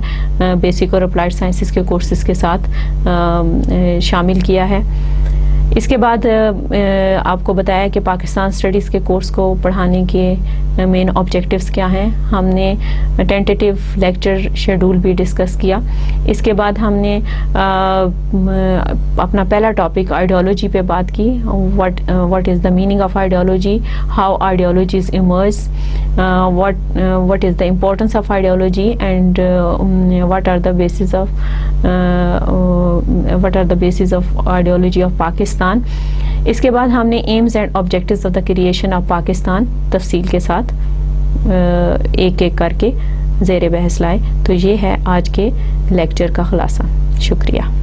بیسک اور اپلائڈ سائنسز کے کورسز کے ساتھ شامل کیا ہے. اس کے بعد آپ کو بتایا کہ پاکستان اسٹڈیز کے کورس کو پڑھانے کے مین آبجیکٹیوز کیا ہیں. ہم نے ٹینٹیٹیو لیکچر شیڈول بھی ڈسکس کیا. اس کے بعد ہم نے اپنا پہلا ٹاپک آئیڈیالوجی پہ بات کی. What is the meaning of ideology, how ideologies emerge, what is the importance of ideology, and what are the bases of ideology of Pakistan. اس کے بعد ہم نے aims and objectives of the creation of Pakistan تفصیل کے ساتھ ایک ایک کر کے زیر بحث لائے. تو یہ ہے آج کے لیکچر کا خلاصہ. شکریہ.